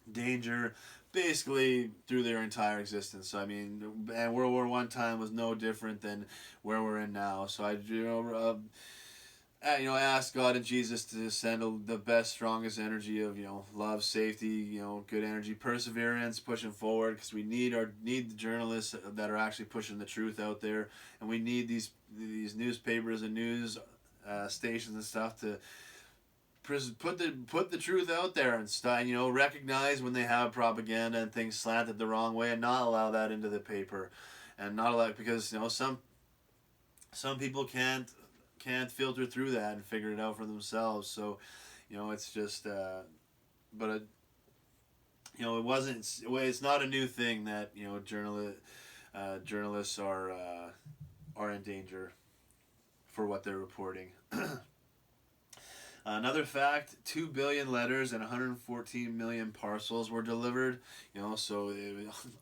danger basically through their entire existence. So, I mean, and World War One time was no different than where we're in now. So I ask God and Jesus to send the best, strongest energy of love, safety, good energy, perseverance, pushing forward, because we need the journalists that are actually pushing the truth out there, and we need these newspapers and news stations and stuff to put the truth out there, and recognize when they have propaganda and things slanted the wrong way, and not allow that into the paper, and not allow, because some people can't filter through that and figure it out for themselves. So it's just but it wasn't, it's not a new thing that journalists are in danger for what they're reporting. Another fact: 2 billion letters and 114 million parcels were delivered. So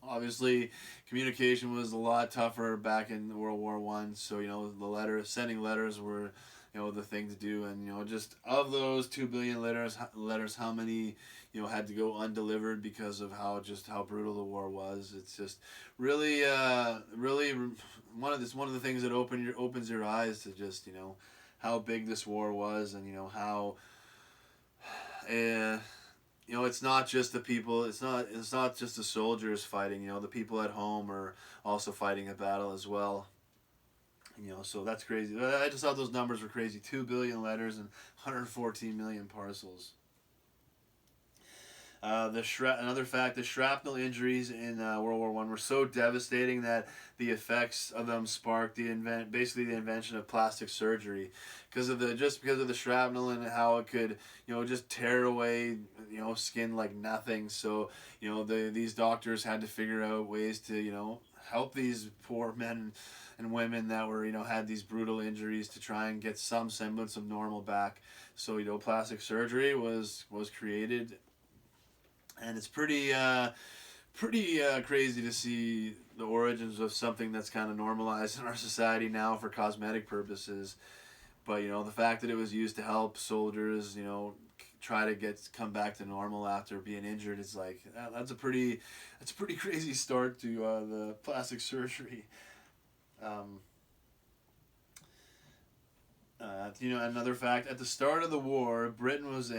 obviously communication was a lot tougher back in World War One. So sending letters were the thing to do, and just of those 2 billion letters, how many had to go undelivered because of how brutal the war was. It's just really really one of the things that opens your eyes to just how big this war was, and how it's not just the people, it's not just the soldiers fighting. The people at home are also fighting a battle as well. So that's crazy. I just thought those numbers were crazy. 2 billion letters and 114 million parcels. Another fact: the shrapnel injuries in World War One were so devastating that the effects of them sparked basically the invention of plastic surgery, because of the shrapnel and how it could just tear away skin like nothing. So these doctors had to figure out ways to help these poor men and women that were had these brutal injuries to try and get some semblance of normal back. So plastic surgery was created. And it's pretty crazy to see the origins of something that's kind of normalized in our society now for cosmetic purposes. But the fact that it was used to help soldiers, try to come back to normal after being injured is like that's a pretty crazy start to the plastic surgery. Another fact: at the start of the war, Britain was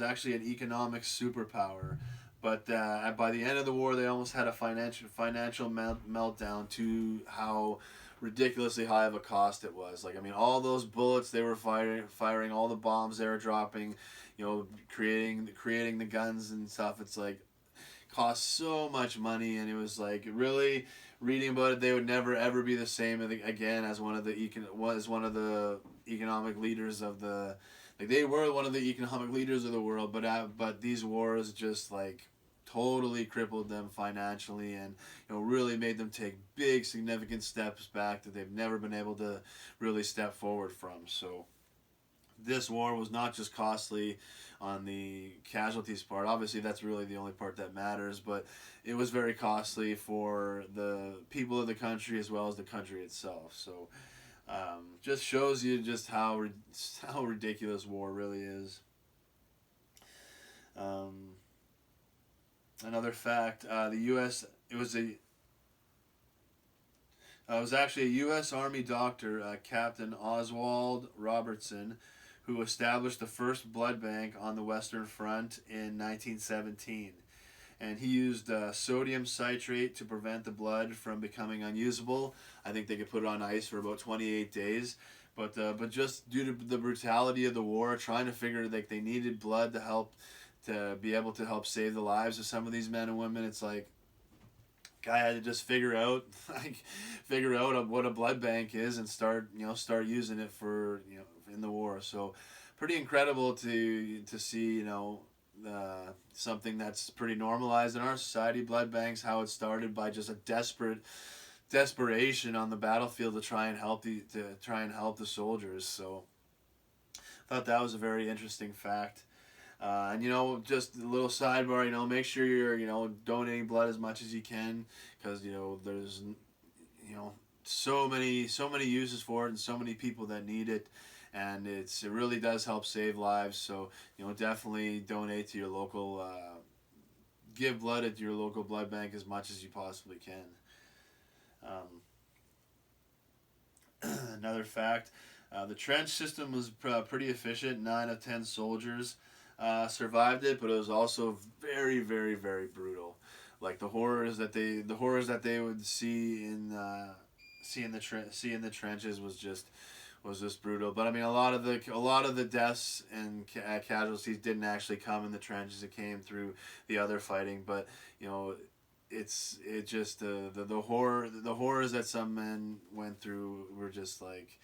actually an economic superpower, but by the end of the war, they almost had a financial meltdown to how ridiculously high of a cost it was. Like, I mean, all those bullets they were firing, all the bombs they were dropping, creating the guns and stuff. It's like cost so much money, and it was like really reading about it, they would never ever be the same again as one of the economic leaders of the, like, they were one of the economic leaders of the world, but these wars just like totally crippled them financially, and really made them take big significant steps back that they've never been able to really step forward from. So this war was not just costly on the casualties part. Obviously, that's really the only part that matters, but it was very costly for the people of the country as well as the country itself. So just shows you just how ridiculous war really is. Another fact: the U.S. It was actually a U.S. Army doctor, Captain Oswald Robertson, who established the first blood bank on the Western Front in 1917. And he used sodium citrate to prevent the blood from becoming unusable. I think they could put it on ice for about 28 days. But just due to the brutality of the war, trying to figure, like, they needed blood to be able to help save the lives of some of these men and women. It's like, guy had to just figure out what a blood bank is and start using it for in the war. So pretty incredible to see something that's pretty normalized in our society, blood banks, how it started by just a desperation on the battlefield to try and help the soldiers. So I thought that was a very interesting fact. And just a little sidebar, make sure you're donating blood as much as you can, because there's so many uses for it and so many people that need it, and it really does help save lives. So definitely donate to your local, give blood at your local blood bank as much as you possibly can. Another fact: the trench system was pretty efficient. 9 of 10 soldiers survived it, but it was also very, very, very brutal. Like the horrors that they would see in the trenches was just brutal. But I mean, a lot of the deaths and casualties didn't actually come in the trenches. It came through the other fighting. But the horrors that some men went through were just like,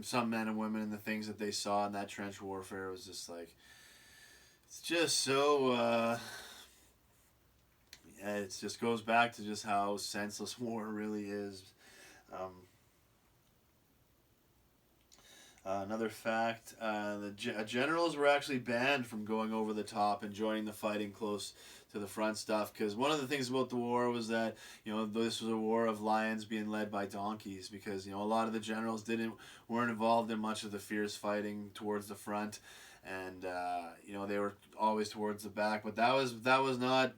some men and women, and the things that they saw in that trench warfare was just like, it's just so it just goes back to just how senseless war really is. Another fact: generals were actually banned from going over the top and joining the fighting close to the front stuff. Because one of the things about the war was that this was a war of lions being led by donkeys. Because a lot of the generals weren't involved in much of the fierce fighting towards the front, and they were always towards the back. But that was not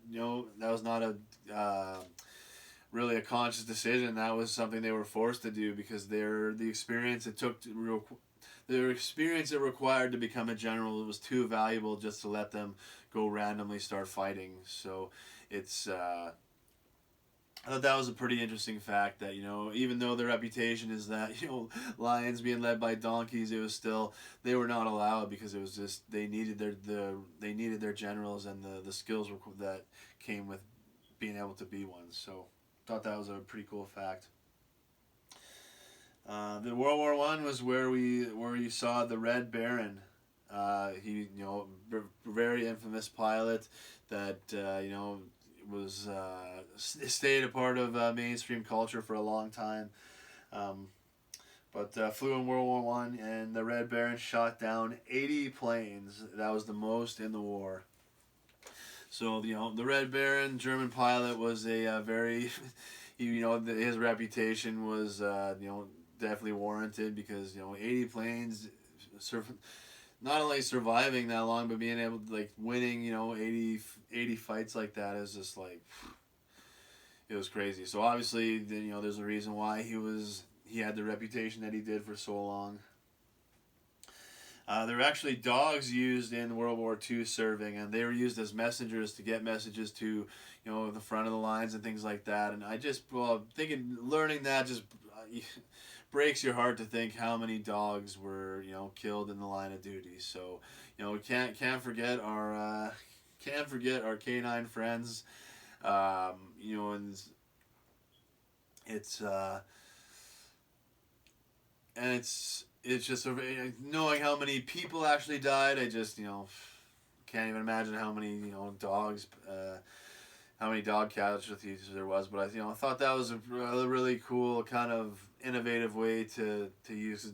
a really a conscious decision. That was something they were forced to do because the experience it took to their experience it required to become a general was too valuable just to let them go randomly start fighting. So it's I thought that was a pretty interesting fact that even though their reputation is that lions being led by donkeys, it was still they were not allowed because it was just they needed their generals and the skills that came with being able to be one. So thought that was a pretty cool fact. The World War I was where you saw the Red Baron. He very infamous pilot that was stayed a part of mainstream culture for a long time. But flew in World War I, and the Red Baron shot down 80 planes. That was the most in the war. So the Red Baron, German pilot, was a very, his reputation was definitely warranted because 80 planes, not only surviving that long but being able to winning 80 fights like that is just it was crazy. So obviously there's a reason why he had the reputation that he did for so long. There were actually dogs used in World War II serving, and they were used as messengers to get messages to, the front of the lines and things like that. And I just, learning that just breaks your heart to think how many dogs were, killed in the line of duty. So, we can't forget our canine friends. And it's just knowing how many people actually died. I just can't even imagine how many dogs, how many dog casualties there was. But I thought that was a really cool kind of innovative way to use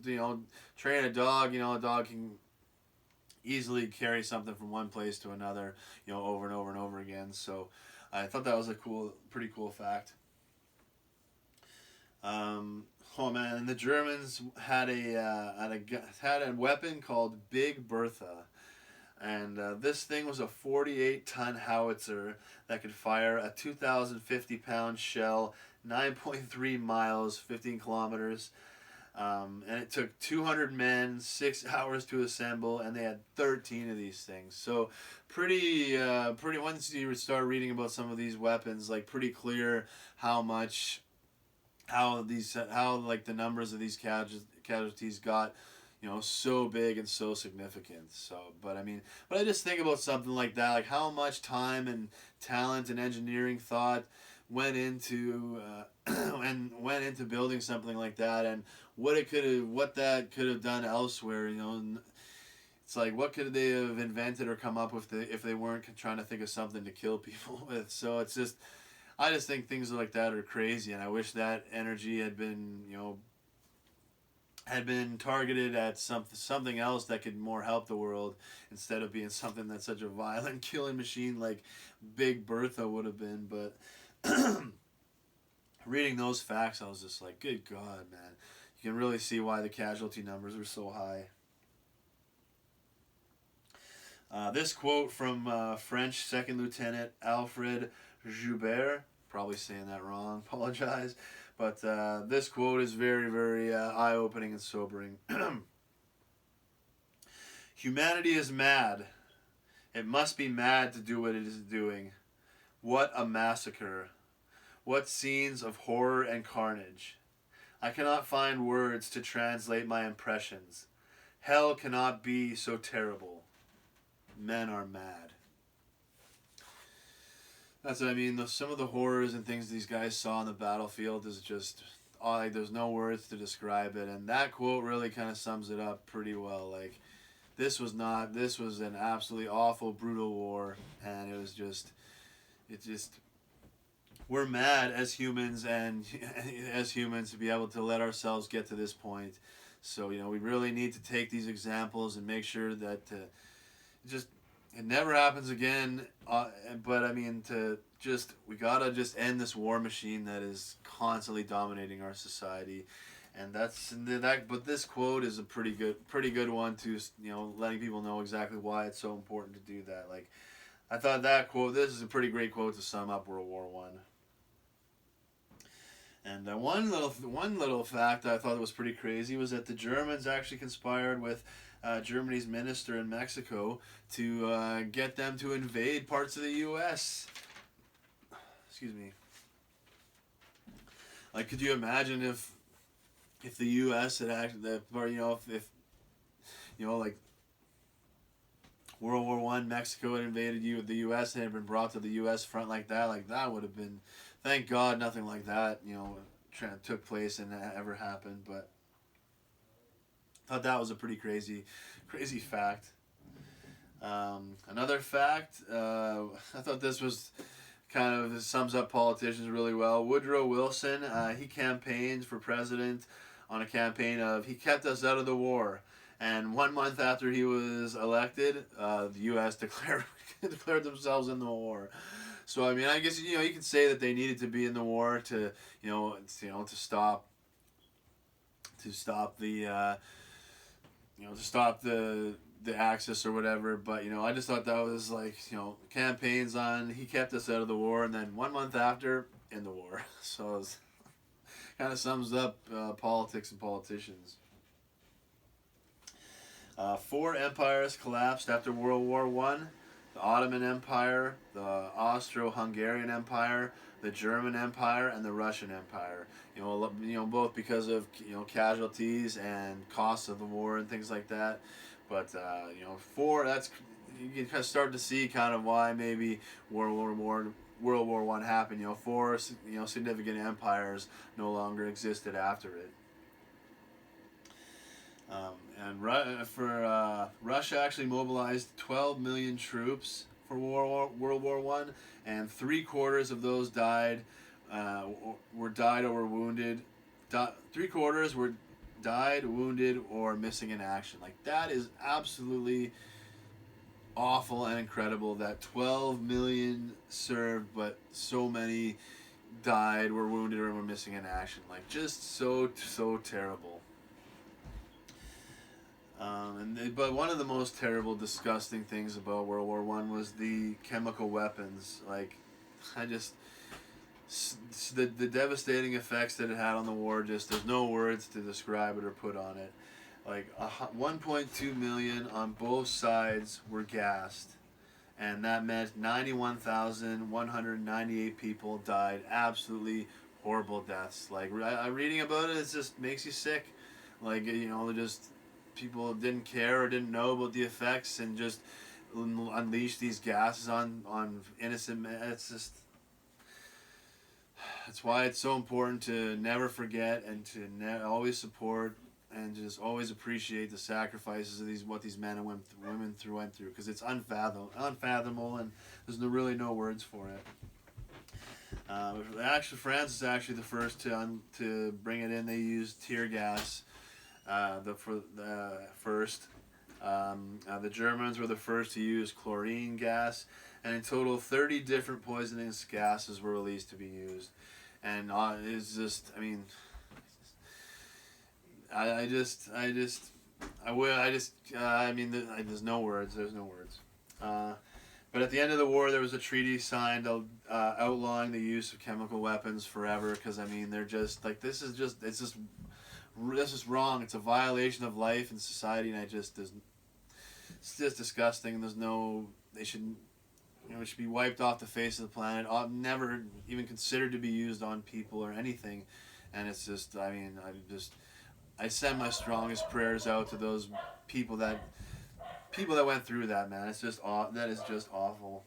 train a dog. A dog can easily carry something from one place to another over and over and over again. So I thought that was a pretty cool fact. Oh man, the Germans had a weapon called Big Bertha, and this thing was a 48-ton howitzer that could fire a 2,050-pound shell, 9.3 miles, 15 kilometers, and it took 200 men, 6 hours to assemble, and they had 13 of these things. So pretty. Once you start reading about some of these weapons, pretty clear how the numbers of these casualties got so big and so significant. So but I just think about something like that, how much time and talent and engineering thought went into building something like that, and what that could have done elsewhere. It's what could they have invented or come up with if they weren't trying to think of something to kill people with. So it's just I just think things like that are crazy, and I wish that energy had been targeted at something else that could more help the world instead of being something that's such a violent killing machine like Big Bertha would have been. But reading those facts, I was just like, good God, man. You can really see why the casualty numbers are so high. This quote from French Second Lieutenant Alfred Joubert, probably saying that wrong, apologize, but this quote is very, very eye-opening and sobering. Humanity is mad. It must be mad to do what it is doing. What a massacre. What scenes of horror and carnage. I cannot find words to translate my impressions. Hell cannot be so terrible. Men are mad. That's what I mean. Some of the horrors and things these guys saw on the battlefield is just, there's no words to describe it. And that quote really kind of sums it up pretty well. This was an absolutely awful, brutal war. And we're mad as humans to be able to let ourselves get to this point. So we really need to take these examples and make sure that just it never happens again. But I mean, we gotta just end this war machine that is constantly dominating our society, and that. But this quote is a pretty good one to letting people know exactly why it's so important to do that. Like, I thought that quote. This is a pretty great quote to sum up World War One. And one little fact I thought was pretty crazy was that the Germans actually conspired with Germany's minister in Mexico to get them to invade parts of the U.S. Excuse me. Like, could you imagine if the U.S. had actually, or if like World War One, Mexico had invaded the U.S. and had been brought to the U.S. front like that? Like, that would have been. Thank God nothing like that, took place and ever happened. But I thought that was a pretty crazy fact. Another fact, I thought this was kind of sums up politicians really well. Woodrow Wilson, he campaigned for president on a campaign of "He kept us out of the war." And 1 month after he was elected, the U.S. declared themselves in the war. So I mean, I guess you could say that they needed to be in the war to to stop the to stop the Axis or whatever. But I just thought that was like campaigns on "He kept us out of the war," and then 1 month after, in the war. So it kind of sums up politics and politicians. 4 empires collapsed after World War One. The Ottoman Empire, the Austro-Hungarian Empire, the German Empire, and the Russian Empire. Both because of casualties and costs of the war and things like that. But 4. That's you can kind of start to see kind of why maybe World War One happened. 4 significant empires no longer existed after it. Russia actually mobilized 12 million troops for World War One, and 3/4 of those died or were wounded. 3/4 were died, wounded, or missing in action. Like, that is absolutely awful and incredible that 12 million served, but so many died, were wounded, or were missing in action. Like, just so terrible. But one of the most terrible, disgusting things about World War One was the chemical weapons. Like, the devastating effects that it had on the war. Just there's no words to describe it or put on it. Like 1.2 million on both sides were gassed, and that meant 91,198 people died. Absolutely horrible deaths. Like, reading about it, it just makes you sick. Like, just people didn't care or didn't know about the effects and just unleashed these gases on innocent men. That's why it's so important to never forget and to always support and just always appreciate the sacrifices of what these men and women went through, because it's unfathomable, and there's really no words for it. Actually, France is actually the first to bring it in. They used tear gas. First. The Germans were the first to use chlorine gas, and in total 30 different poisonous gases were released to be used. And it's just, I mean, there's no words. There's no words. But at the end of the war, there was a treaty signed outlawing the use of chemical weapons forever. Because I mean, they're just like, this is wrong. It's a violation of life and society, and it's just disgusting. They should, it should be wiped off the face of the planet. Never even considered to be used on people or anything. And it's just, I mean, I send my strongest prayers out to those people that went through that, man. That is just awful.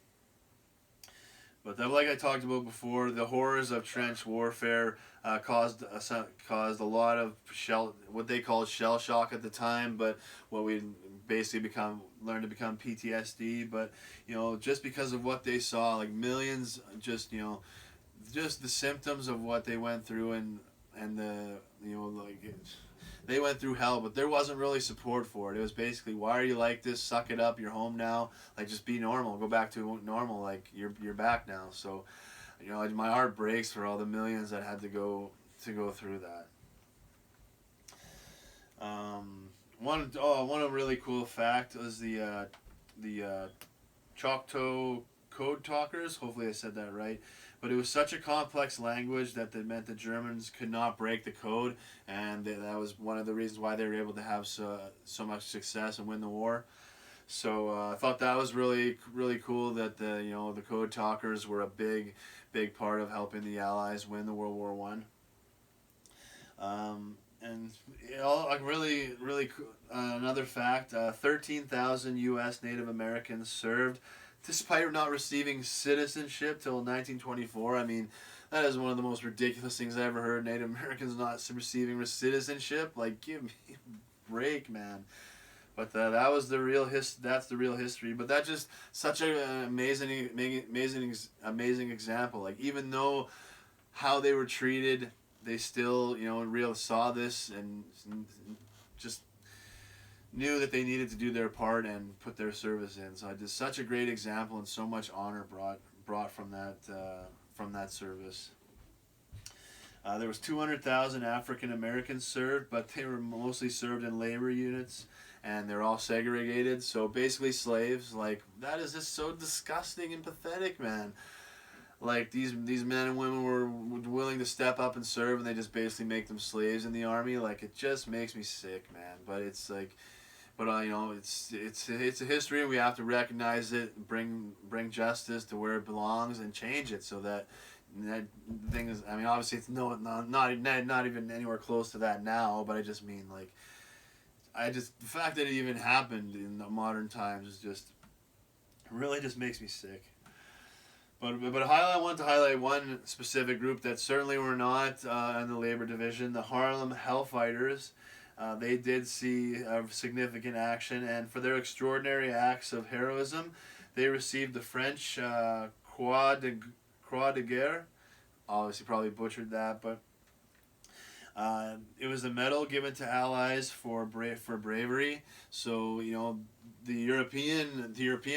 But like I talked about before, the horrors of trench warfare caused a lot of what they called shell shock at the time, but what we basically learned to become PTSD. But just because of what they saw, like millions, just the symptoms of what they went through, and the they went through hell, but there wasn't really support for it. It was basically, why are you like this? Suck it up. You're home now. Like, just be normal. Go back to normal. Like, you're back now. So, you know, my heart breaks for all the millions that had to go through that. One really cool fact was the Choctaw Code Talkers. Hopefully I said that right. But it was such a complex language that meant the Germans could not break the code, and that was one of the reasons why they were able to have so much success and win the war. So I thought that was really cool that the Code Talkers were a big part of helping the Allies win the World War One. And another fact: 13,000 U.S. Native Americans served, despite not receiving citizenship till 1924. I mean, that is one of the most ridiculous things I ever heard. Native Americans not receiving citizenship. Like, give me a break, man. But that was the real That's the real history. But that's just such an amazing example. Like, even though how they were treated, they still, saw this and just knew that they needed to do their part and put their service in. So just such a great example and so much honor brought from that service. There was 200,000 African Americans served, but they were mostly served in labor units, and they're all segregated. So basically slaves. Like, that is just so disgusting and pathetic, man. Like, these men and women were willing to step up and serve, and they just basically make them slaves in the army. Like, it just makes me sick, man. But it's like, it's a history, and we have to recognize it, bring justice to where it belongs, and change it so that thing is. I mean, obviously, it's not even anywhere close to that now. But I just mean, like, the fact that it even happened in the modern times is just really just makes me sick. But I want to highlight one specific group that certainly were not in the labor division, the Harlem Hellfighters. They did see significant action, and for their extraordinary acts of heroism, they received the French Croix de Guerre. Obviously, probably butchered that, but it was a medal given to Allies for bravery. So, the European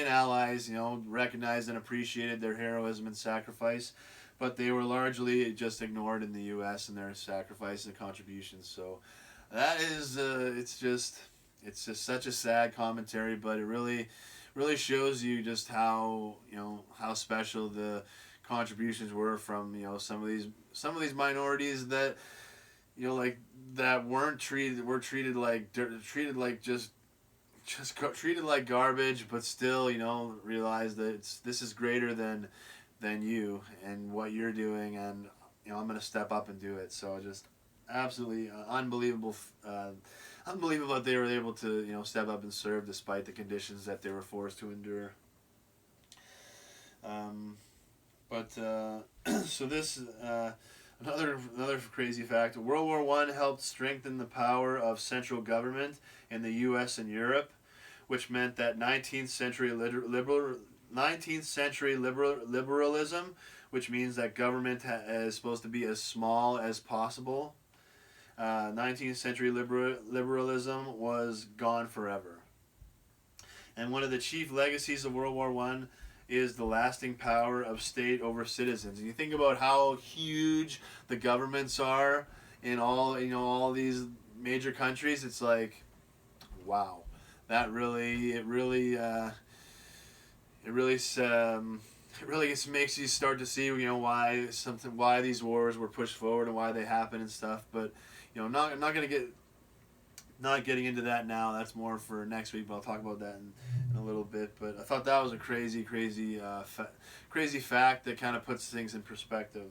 Allies, recognized and appreciated their heroism and sacrifice, but they were largely just ignored in the U.S. and their sacrifice and contributions. So that is, it's just such a sad commentary, but it really shows you just how special the contributions were from some of these minorities that that were treated like garbage, but still realize that this is greater than you and what you're doing, and I'm gonna step up and do it. So just absolutely unbelievable that they were able to step up and serve despite the conditions that they were forced to endure. So this another crazy fact: World War One helped strengthen the power of central government in the U.S. and Europe, which meant that 19th century liberalism, which means that government is supposed to be as small as possible. 19th century liberalism was gone forever. And one of the chief legacies of World War One is the lasting power of state over citizens. And you think about how huge the governments are in all these major countries. It's like, wow, that really just makes you start to see why these wars were pushed forward and why they happened and stuff. But not getting into that now. That's more for next week, but I'll talk about that in a little bit. But I thought that was a crazy fact that kind of puts things in perspective.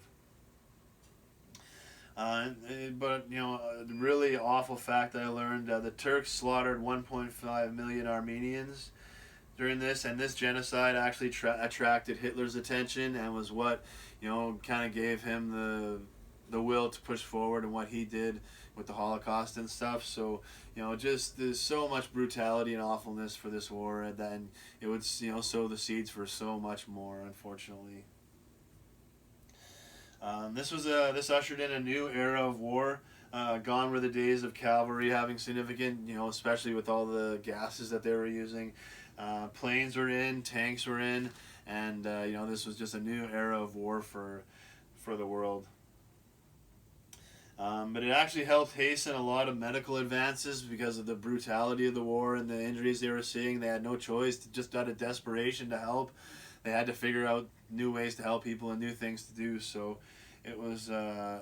But a really awful fact that I learned: the Turks slaughtered 1.5 million Armenians during this, and this genocide actually attracted Hitler's attention and was what kind of gave him the will to push forward and what he did with the Holocaust and stuff. So just there's so much brutality and awfulness for this war, and then it would sow the seeds for so much more, unfortunately. This ushered in a new era of war. Gone were the days of cavalry having significant, especially with all the gases that they were using. Planes were in, tanks were in, and this was just a new era of war for the world. But it actually helped hasten a lot of medical advances because of the brutality of the war and the injuries they were seeing. They had no choice, just out of desperation to help. They had to figure out new ways to help people and new things to do. So it was, and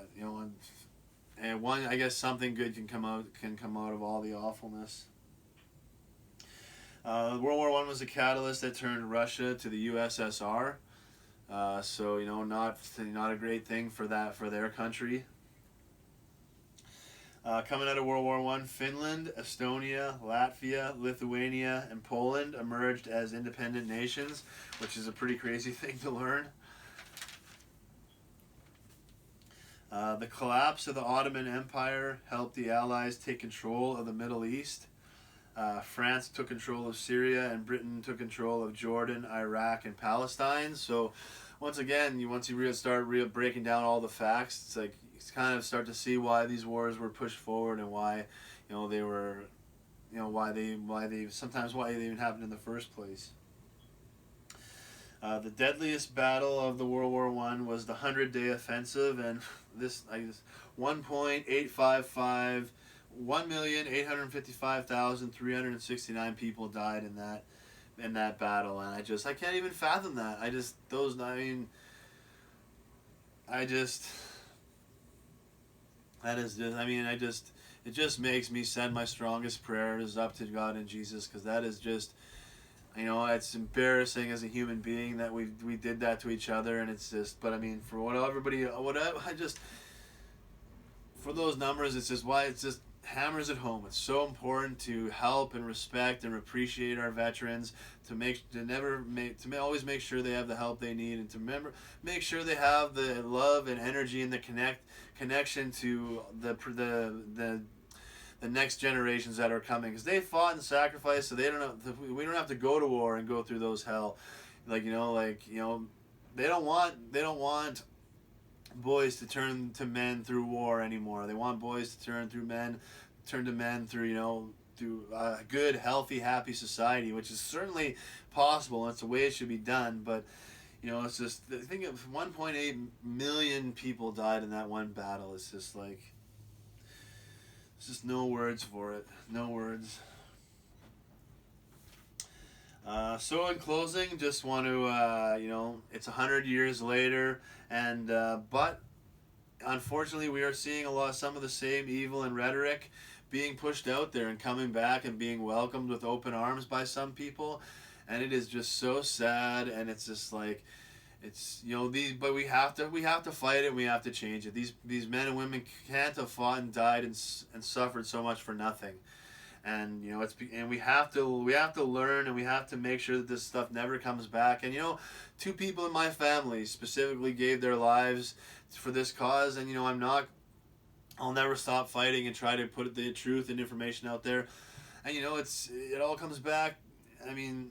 one, I guess something good can come out of all the awfulness. World War I was a catalyst that turned Russia to the USSR. So not a great thing for their country. Coming out of World War I, Finland, Estonia, Latvia, Lithuania, and Poland emerged as independent nations, which is a pretty crazy thing to learn. The collapse of the Ottoman Empire helped the Allies take control of the Middle East. France took control of Syria, and Britain took control of Jordan, Iraq, and Palestine. So once you start breaking down all the facts, it's like you kind of start to see why these wars were pushed forward and why they were why they even happened in the first place. The deadliest battle of the World War I was the 100-day offensive, and this 1,855,369 people died in that battle, and I can't even fathom that. It just makes me send my strongest prayers up to God and Jesus, because that is just, it's embarrassing as a human being that we did that to each other, and it's just, but for for those numbers, it's just why it's just hammers it home. It's so important to help and respect and appreciate our veterans, to always make sure they have the help they need, and to make sure they have the love and energy and the connection to the next generations that are coming, because they fought and sacrificed, so we don't have to go to war and go through those hell. They don't want boys to turn to men through war anymore. They want boys to turn to men through through a good, healthy, happy society, which is certainly possible. That's the way it should be done. But it's just, the thing of 1.8 million people died in that one battle. It's just no words for it. No words. So in closing, just want to, it's 100 years later, and but unfortunately we are seeing some of the same evil and rhetoric being pushed out there and coming back and being welcomed with open arms by some people, and it is just so sad. And it's just but we have to fight it, and we have to change it. These men and women can't have fought and died and suffered so much for nothing. And we have to learn, and we have to make sure that this stuff never comes back. And 2 people in my family specifically gave their lives for this cause, and I'll never stop fighting and try to put the truth and information out there. And it all comes back. It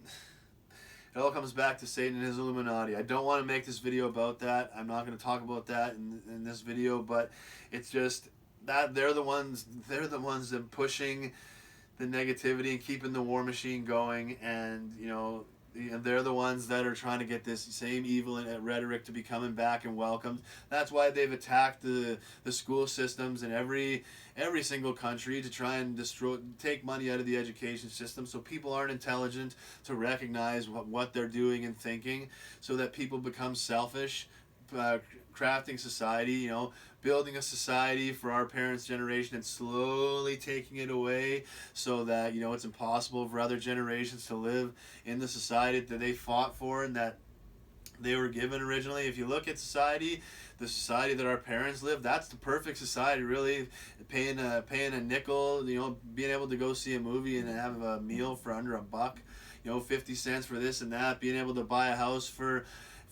all comes back to Satan and his Illuminati. I don't want to make this video about that. I'm not going to talk about that in this video, but it's just that they're the ones that pushing the negativity and keeping the war machine going, and they're the ones that are trying to get this same evil and rhetoric to be coming back and welcomed. That's why they've attacked the school systems in every single country to try and take money out of the education system, so people aren't intelligent to recognize what they're doing and thinking, so that people become selfish, crafting society, building a society for our parents' generation and slowly taking it away, so that it's impossible for other generations to live in the society that they fought for and that they were given originally. If you look at society, the society that our parents lived, that's the perfect society, really. Paying a nickel, being able to go see a movie and have a meal for under $1, 50 cents for this and that, being able to buy a house for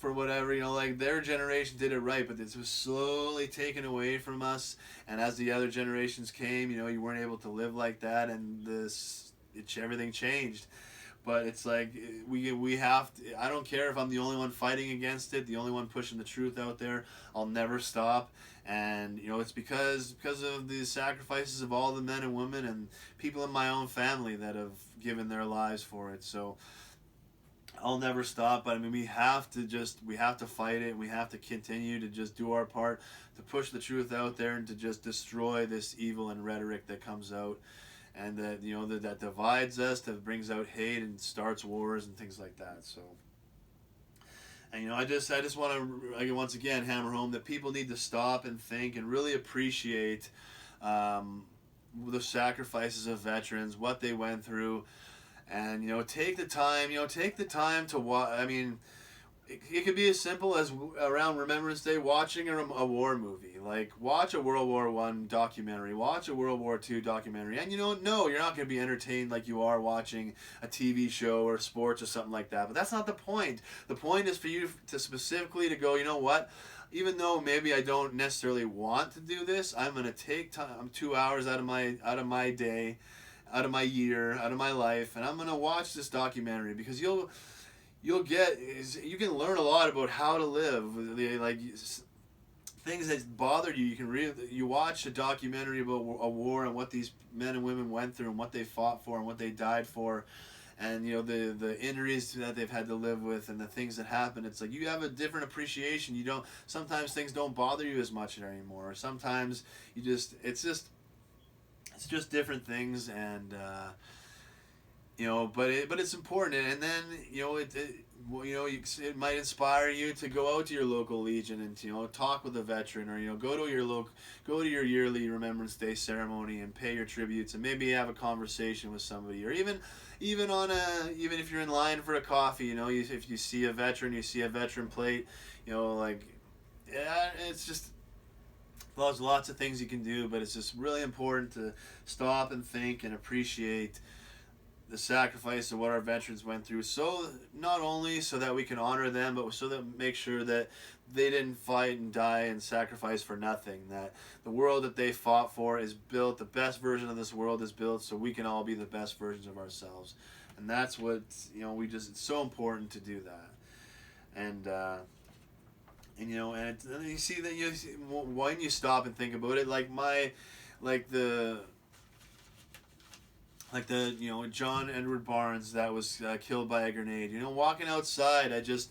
whatever, their generation did it right, but this was slowly taken away from us. And as the other generations came, you weren't able to live like that, and everything changed. But it's like we have to, I don't care if I'm the only one fighting against it, the only one pushing the truth out there. I'll never stop. And it's because of the sacrifices of all the men and women and people in my own family that have given their lives for it. So I'll never stop. But I mean, we have to fight it. We have to continue to just do our part to push the truth out there and to just destroy this evil and rhetoric that comes out, and that that divides us, that brings out hate and starts wars and things like that. So, and I just want to once again hammer home that people need to stop and think and really appreciate the sacrifices of veterans, what they went through, and take the time to watch. I mean, it could be as simple as around Remembrance Day watching a war movie. Like, watch a World War One documentary, watch a World War Two documentary, and no, you're not going to be entertained like you are watching a TV show or sports or something like that. But that's not the point. The point is for you to specifically to go, you know what? Even though maybe I don't necessarily want to do this, I'm going to take time, 2 hours out of my day, out of my year, out of my life, and I'm going to watch this documentary, because you can learn a lot about how to live. Like things that bothered you. You can you watch a documentary about a war and what these men and women went through and what they fought for and what they died for, and the injuries that they've had to live with and the things that happen. It's like you have a different appreciation. Sometimes things don't bother you as much anymore. Sometimes it's just different things. And but it's important. And then it might inspire you to go out to your local Legion and talk with a veteran, or go to your yearly Remembrance Day ceremony and pay your tributes, and maybe have a conversation with somebody, or even if you're in line for a coffee, if you see a veteran, you see a veteran plate, it's just. There's lots of things you can do, but it's just really important to stop and think and appreciate the sacrifice of what our veterans went through. So not only so that we can honor them, but so that make sure that they didn't fight and die and sacrifice for nothing. That the world that they fought for is built, the best version of this world is built, so we can all be the best versions of ourselves. And that's what it's so important to do that. And you see that when you stop and think about it, like the John Edward Barnes that was killed by a grenade. Walking outside, I just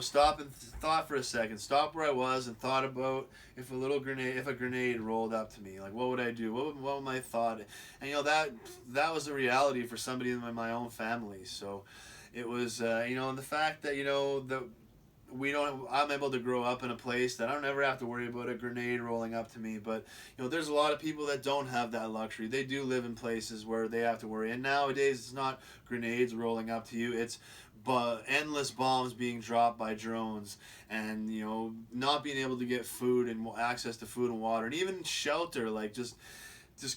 stop and thought for a second, stopped where I was and thought about if a grenade rolled up to me, like what would I do? What would my thought? And that was a reality for somebody in my own family. So it was and the fact that I'm able to grow up in a place that I don't ever have to worry about a grenade rolling up to me. But there's a lot of people that don't have that luxury. They do live in places where they have to worry. And nowadays it's not grenades rolling up to you, it's endless bombs being dropped by drones, and not being able to get food and access to food and water and even shelter, like just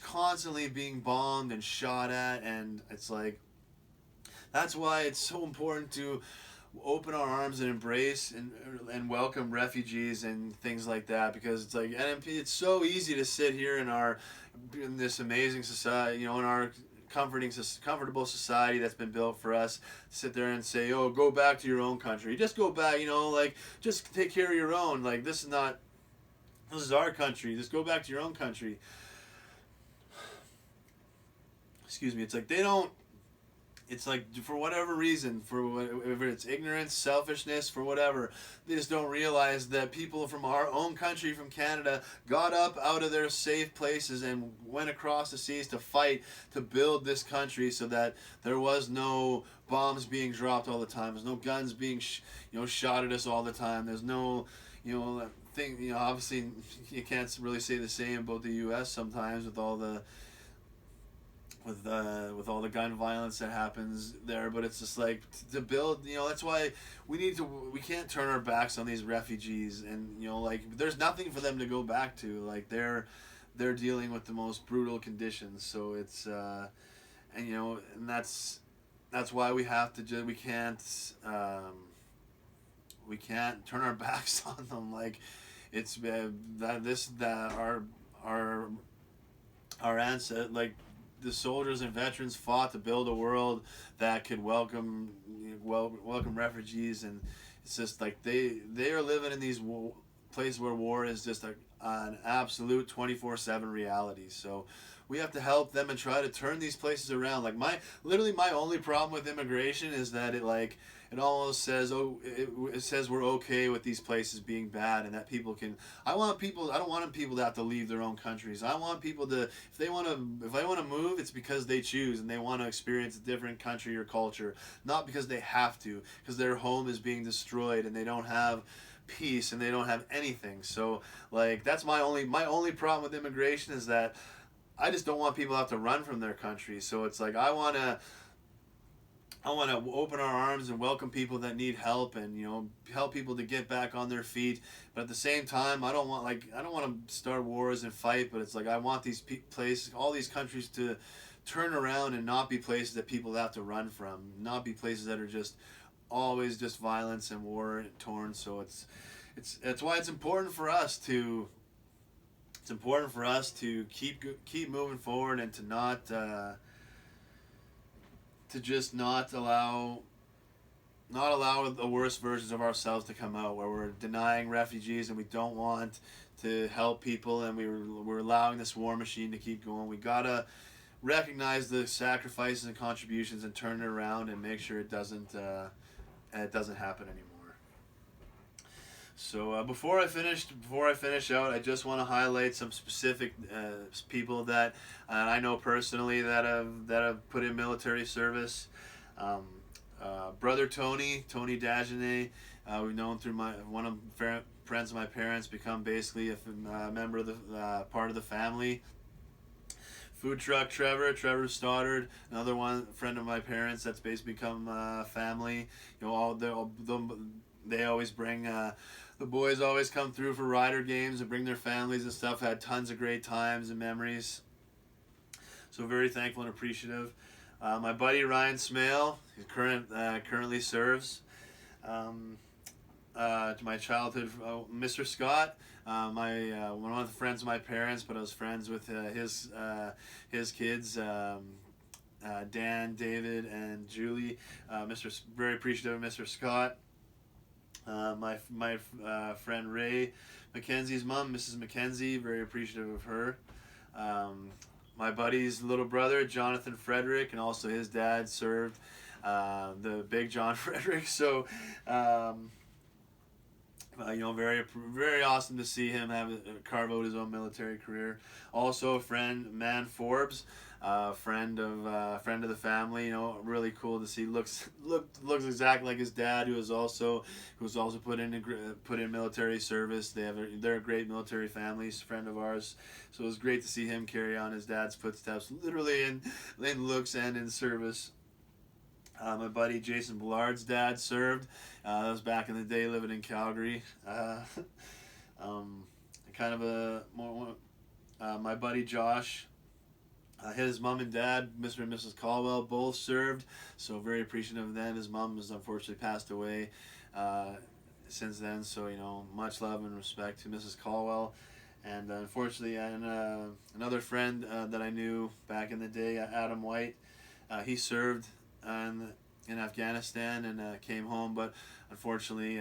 constantly being bombed and shot at. And it's like, that's why it's so important to open our arms and embrace and welcome refugees and things like that, because it's like, and it's so easy to sit here in this amazing society, in our comfortable society that's been built for us, sit there and say, oh, go back to your own country, just go back, just take care of your own, like this is our country, just go back to your own country. Excuse me. It's like it's like, for whatever reason, whether it's ignorance, selfishness, for whatever, they just don't realize that people from our own country, from Canada, got up out of their safe places and went across the seas to fight to build this country, so that there was no bombs being dropped all the time. There's no guns being shot at us all the time. There's no thing. Obviously you can't really say the same about the U.S. sometimes with all the gun violence that happens there. But it's just like, to build, that's why we can't turn our backs on these refugees, and there's nothing for them to go back to. Like they're dealing with the most brutal conditions. So it's and that's why we have to we can't turn our backs on them. Like it's our ancestors, like the soldiers and veterans fought to build a world that could welcome refugees, and it's just like they are living in these places where war is just an absolute 24/7 reality. So we have to help them and try to turn these places around. Like my only problem with immigration is that it almost says, it says we're okay with these places being bad, and that people can. I don't want people to have to leave their own countries. I want people to, if they want to move, it's because they choose and they want to experience a different country or culture, not because they have to, because their home is being destroyed and they don't have peace and they don't have anything. So like that's my only problem with immigration is that I just don't want people to have to run from their country. So it's like I want to open our arms and welcome people that need help, and help people to get back on their feet. But at the same time, I don't want to start wars and fight. But it's like I want these places, all these countries, to turn around and not be places that people have to run from, not be places that are just always just violence and war and torn. So that's why it's important for us to keep moving forward, and to not just not allow the worst versions of ourselves to come out, where we're denying refugees and we don't want to help people, and we're allowing this war machine to keep going. We gotta recognize the sacrifices and contributions and turn it around and make sure it doesn't happen anymore. So before I finish out, I just want to highlight some specific people that I know personally that have put in military service. Brother Tony Dagenet, we've known through one of friends of my parents, become basically a member of the part of the family. Food truck Trevor Stoddard, another friend of my parents that's basically become family. They always bring. The boys always come through for Rider games and bring their families and stuff. Had tons of great times and memories. So very thankful and appreciative. My buddy Ryan Smale, he currently serves. To my childhood, Mr. Scott, one of the friends of my parents, but I was friends with his kids, Dan, David, and Julie. Very appreciative of Mr. Scott. My friend Ray Mackenzie's mom, Mrs. Mackenzie, very appreciative of her. My buddy's little brother, Jonathan Frederick, and also his dad served, the big John Frederick. So, very, very awesome to see him carve out his own military career. Also, a friend, Man Forbes, friend of the family. Really cool to see. Looks exactly like his dad, who was also put in military service. They're a great military family, friend of ours. So it was great to see him carry on his dad's footsteps, literally in looks and in service. My buddy Jason Ballard's dad served. That was back in the day, living in Calgary. My buddy Josh, his mom and dad, Mr. and Mrs. Caldwell, both served. So very appreciative of them. His mom has unfortunately passed away since then. So much love and respect to Mrs. Caldwell. And unfortunately, another friend that I knew back in the day, Adam White, he served in Afghanistan and came home, but unfortunately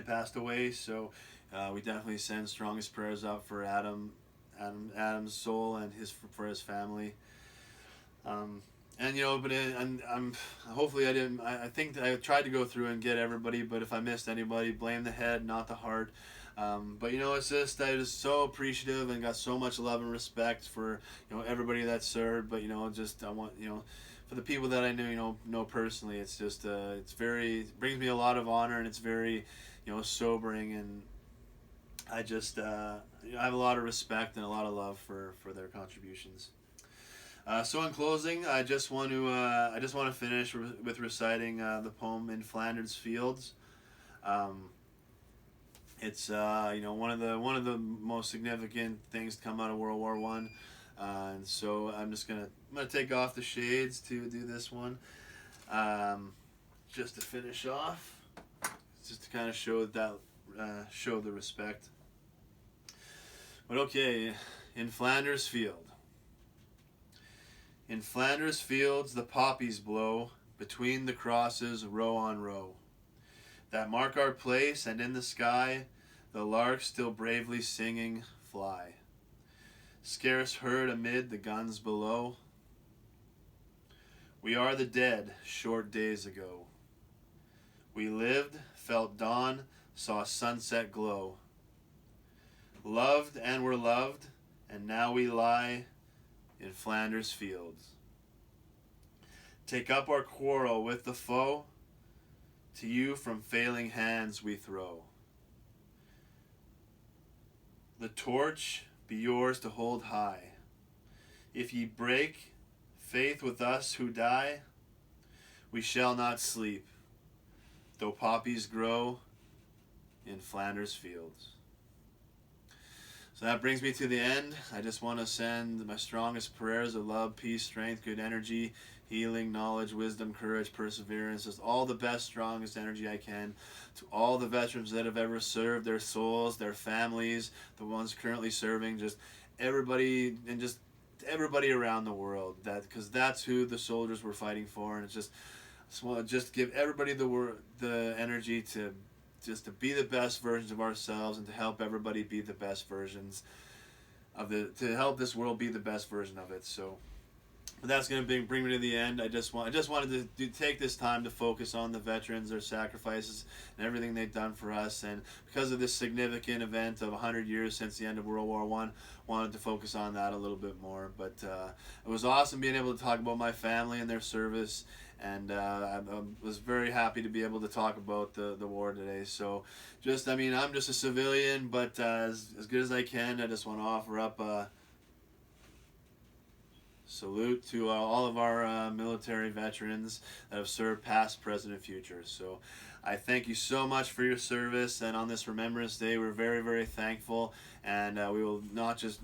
passed away. So we definitely send strongest prayers out for Adam's soul and for his family. Hopefully I didn't. I think I tried to go through and get everybody, but if I missed anybody, blame the head, not the heart. But it's just I was so appreciative and got so much love and respect for everybody that served. But I want for the people that I know personally, it's just it brings me a lot of honor, and it's very sobering, and I just I have a lot of respect and a lot of love for their contributions. So in closing, I just want to finish with reciting the poem "In Flanders Fields." It's one of the most significant things to come out of World War I, and so I'm gonna take off the shades to do this one, just to finish off, just to kind of show the respect. But okay, in Flanders Field. In Flanders fields the poppies blow, between the crosses row on row, that mark our place, and in the sky the larks still bravely singing fly, scarce heard amid the guns below. We are the dead, short days ago. We lived, felt dawn, saw sunset glow, loved and were loved, and now we lie in Flanders fields. Take up our quarrel with the foe, to you from failing hands we throw. The torch be yours to hold high. If ye break faith with us who die, we shall not sleep, though poppies grow in Flanders fields. So that brings me to the end. I just want to send my strongest prayers of love, peace, strength, good energy, healing, knowledge, wisdom, courage, perseverance, just all the best, strongest energy I can to all the veterans that have ever served, their souls, their families, the ones currently serving, just everybody, and just everybody around the world, that because that's who the soldiers were fighting for. And it's just want to just give everybody the energy to just to be the best versions of ourselves, and to help everybody be the best versions of to help this world be the best version of it. So that's going to bring me to the end. I just wanted to take this time to focus on the veterans, their sacrifices, and everything they've done for us. And because of this significant event of 100 years since the end of World War I, wanted to focus on that a little bit more. But it was awesome being able to talk about my family and their service. And I was very happy to be able to talk about the war today. So I'm just a civilian, but as good as I can, I just want to offer up a salute to all of our military veterans that have served past, present, and future. So I thank you so much for your service, and on this Remembrance Day, we're very, very thankful, and we will not just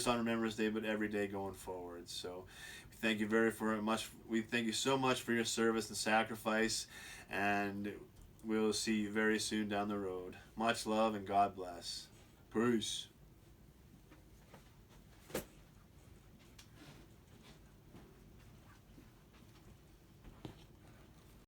on Remembrance Day, but every day going forward. So we thank you very much. We thank you so much for your service and sacrifice, and we'll see you very soon down the road. Much love, and God bless. Peace.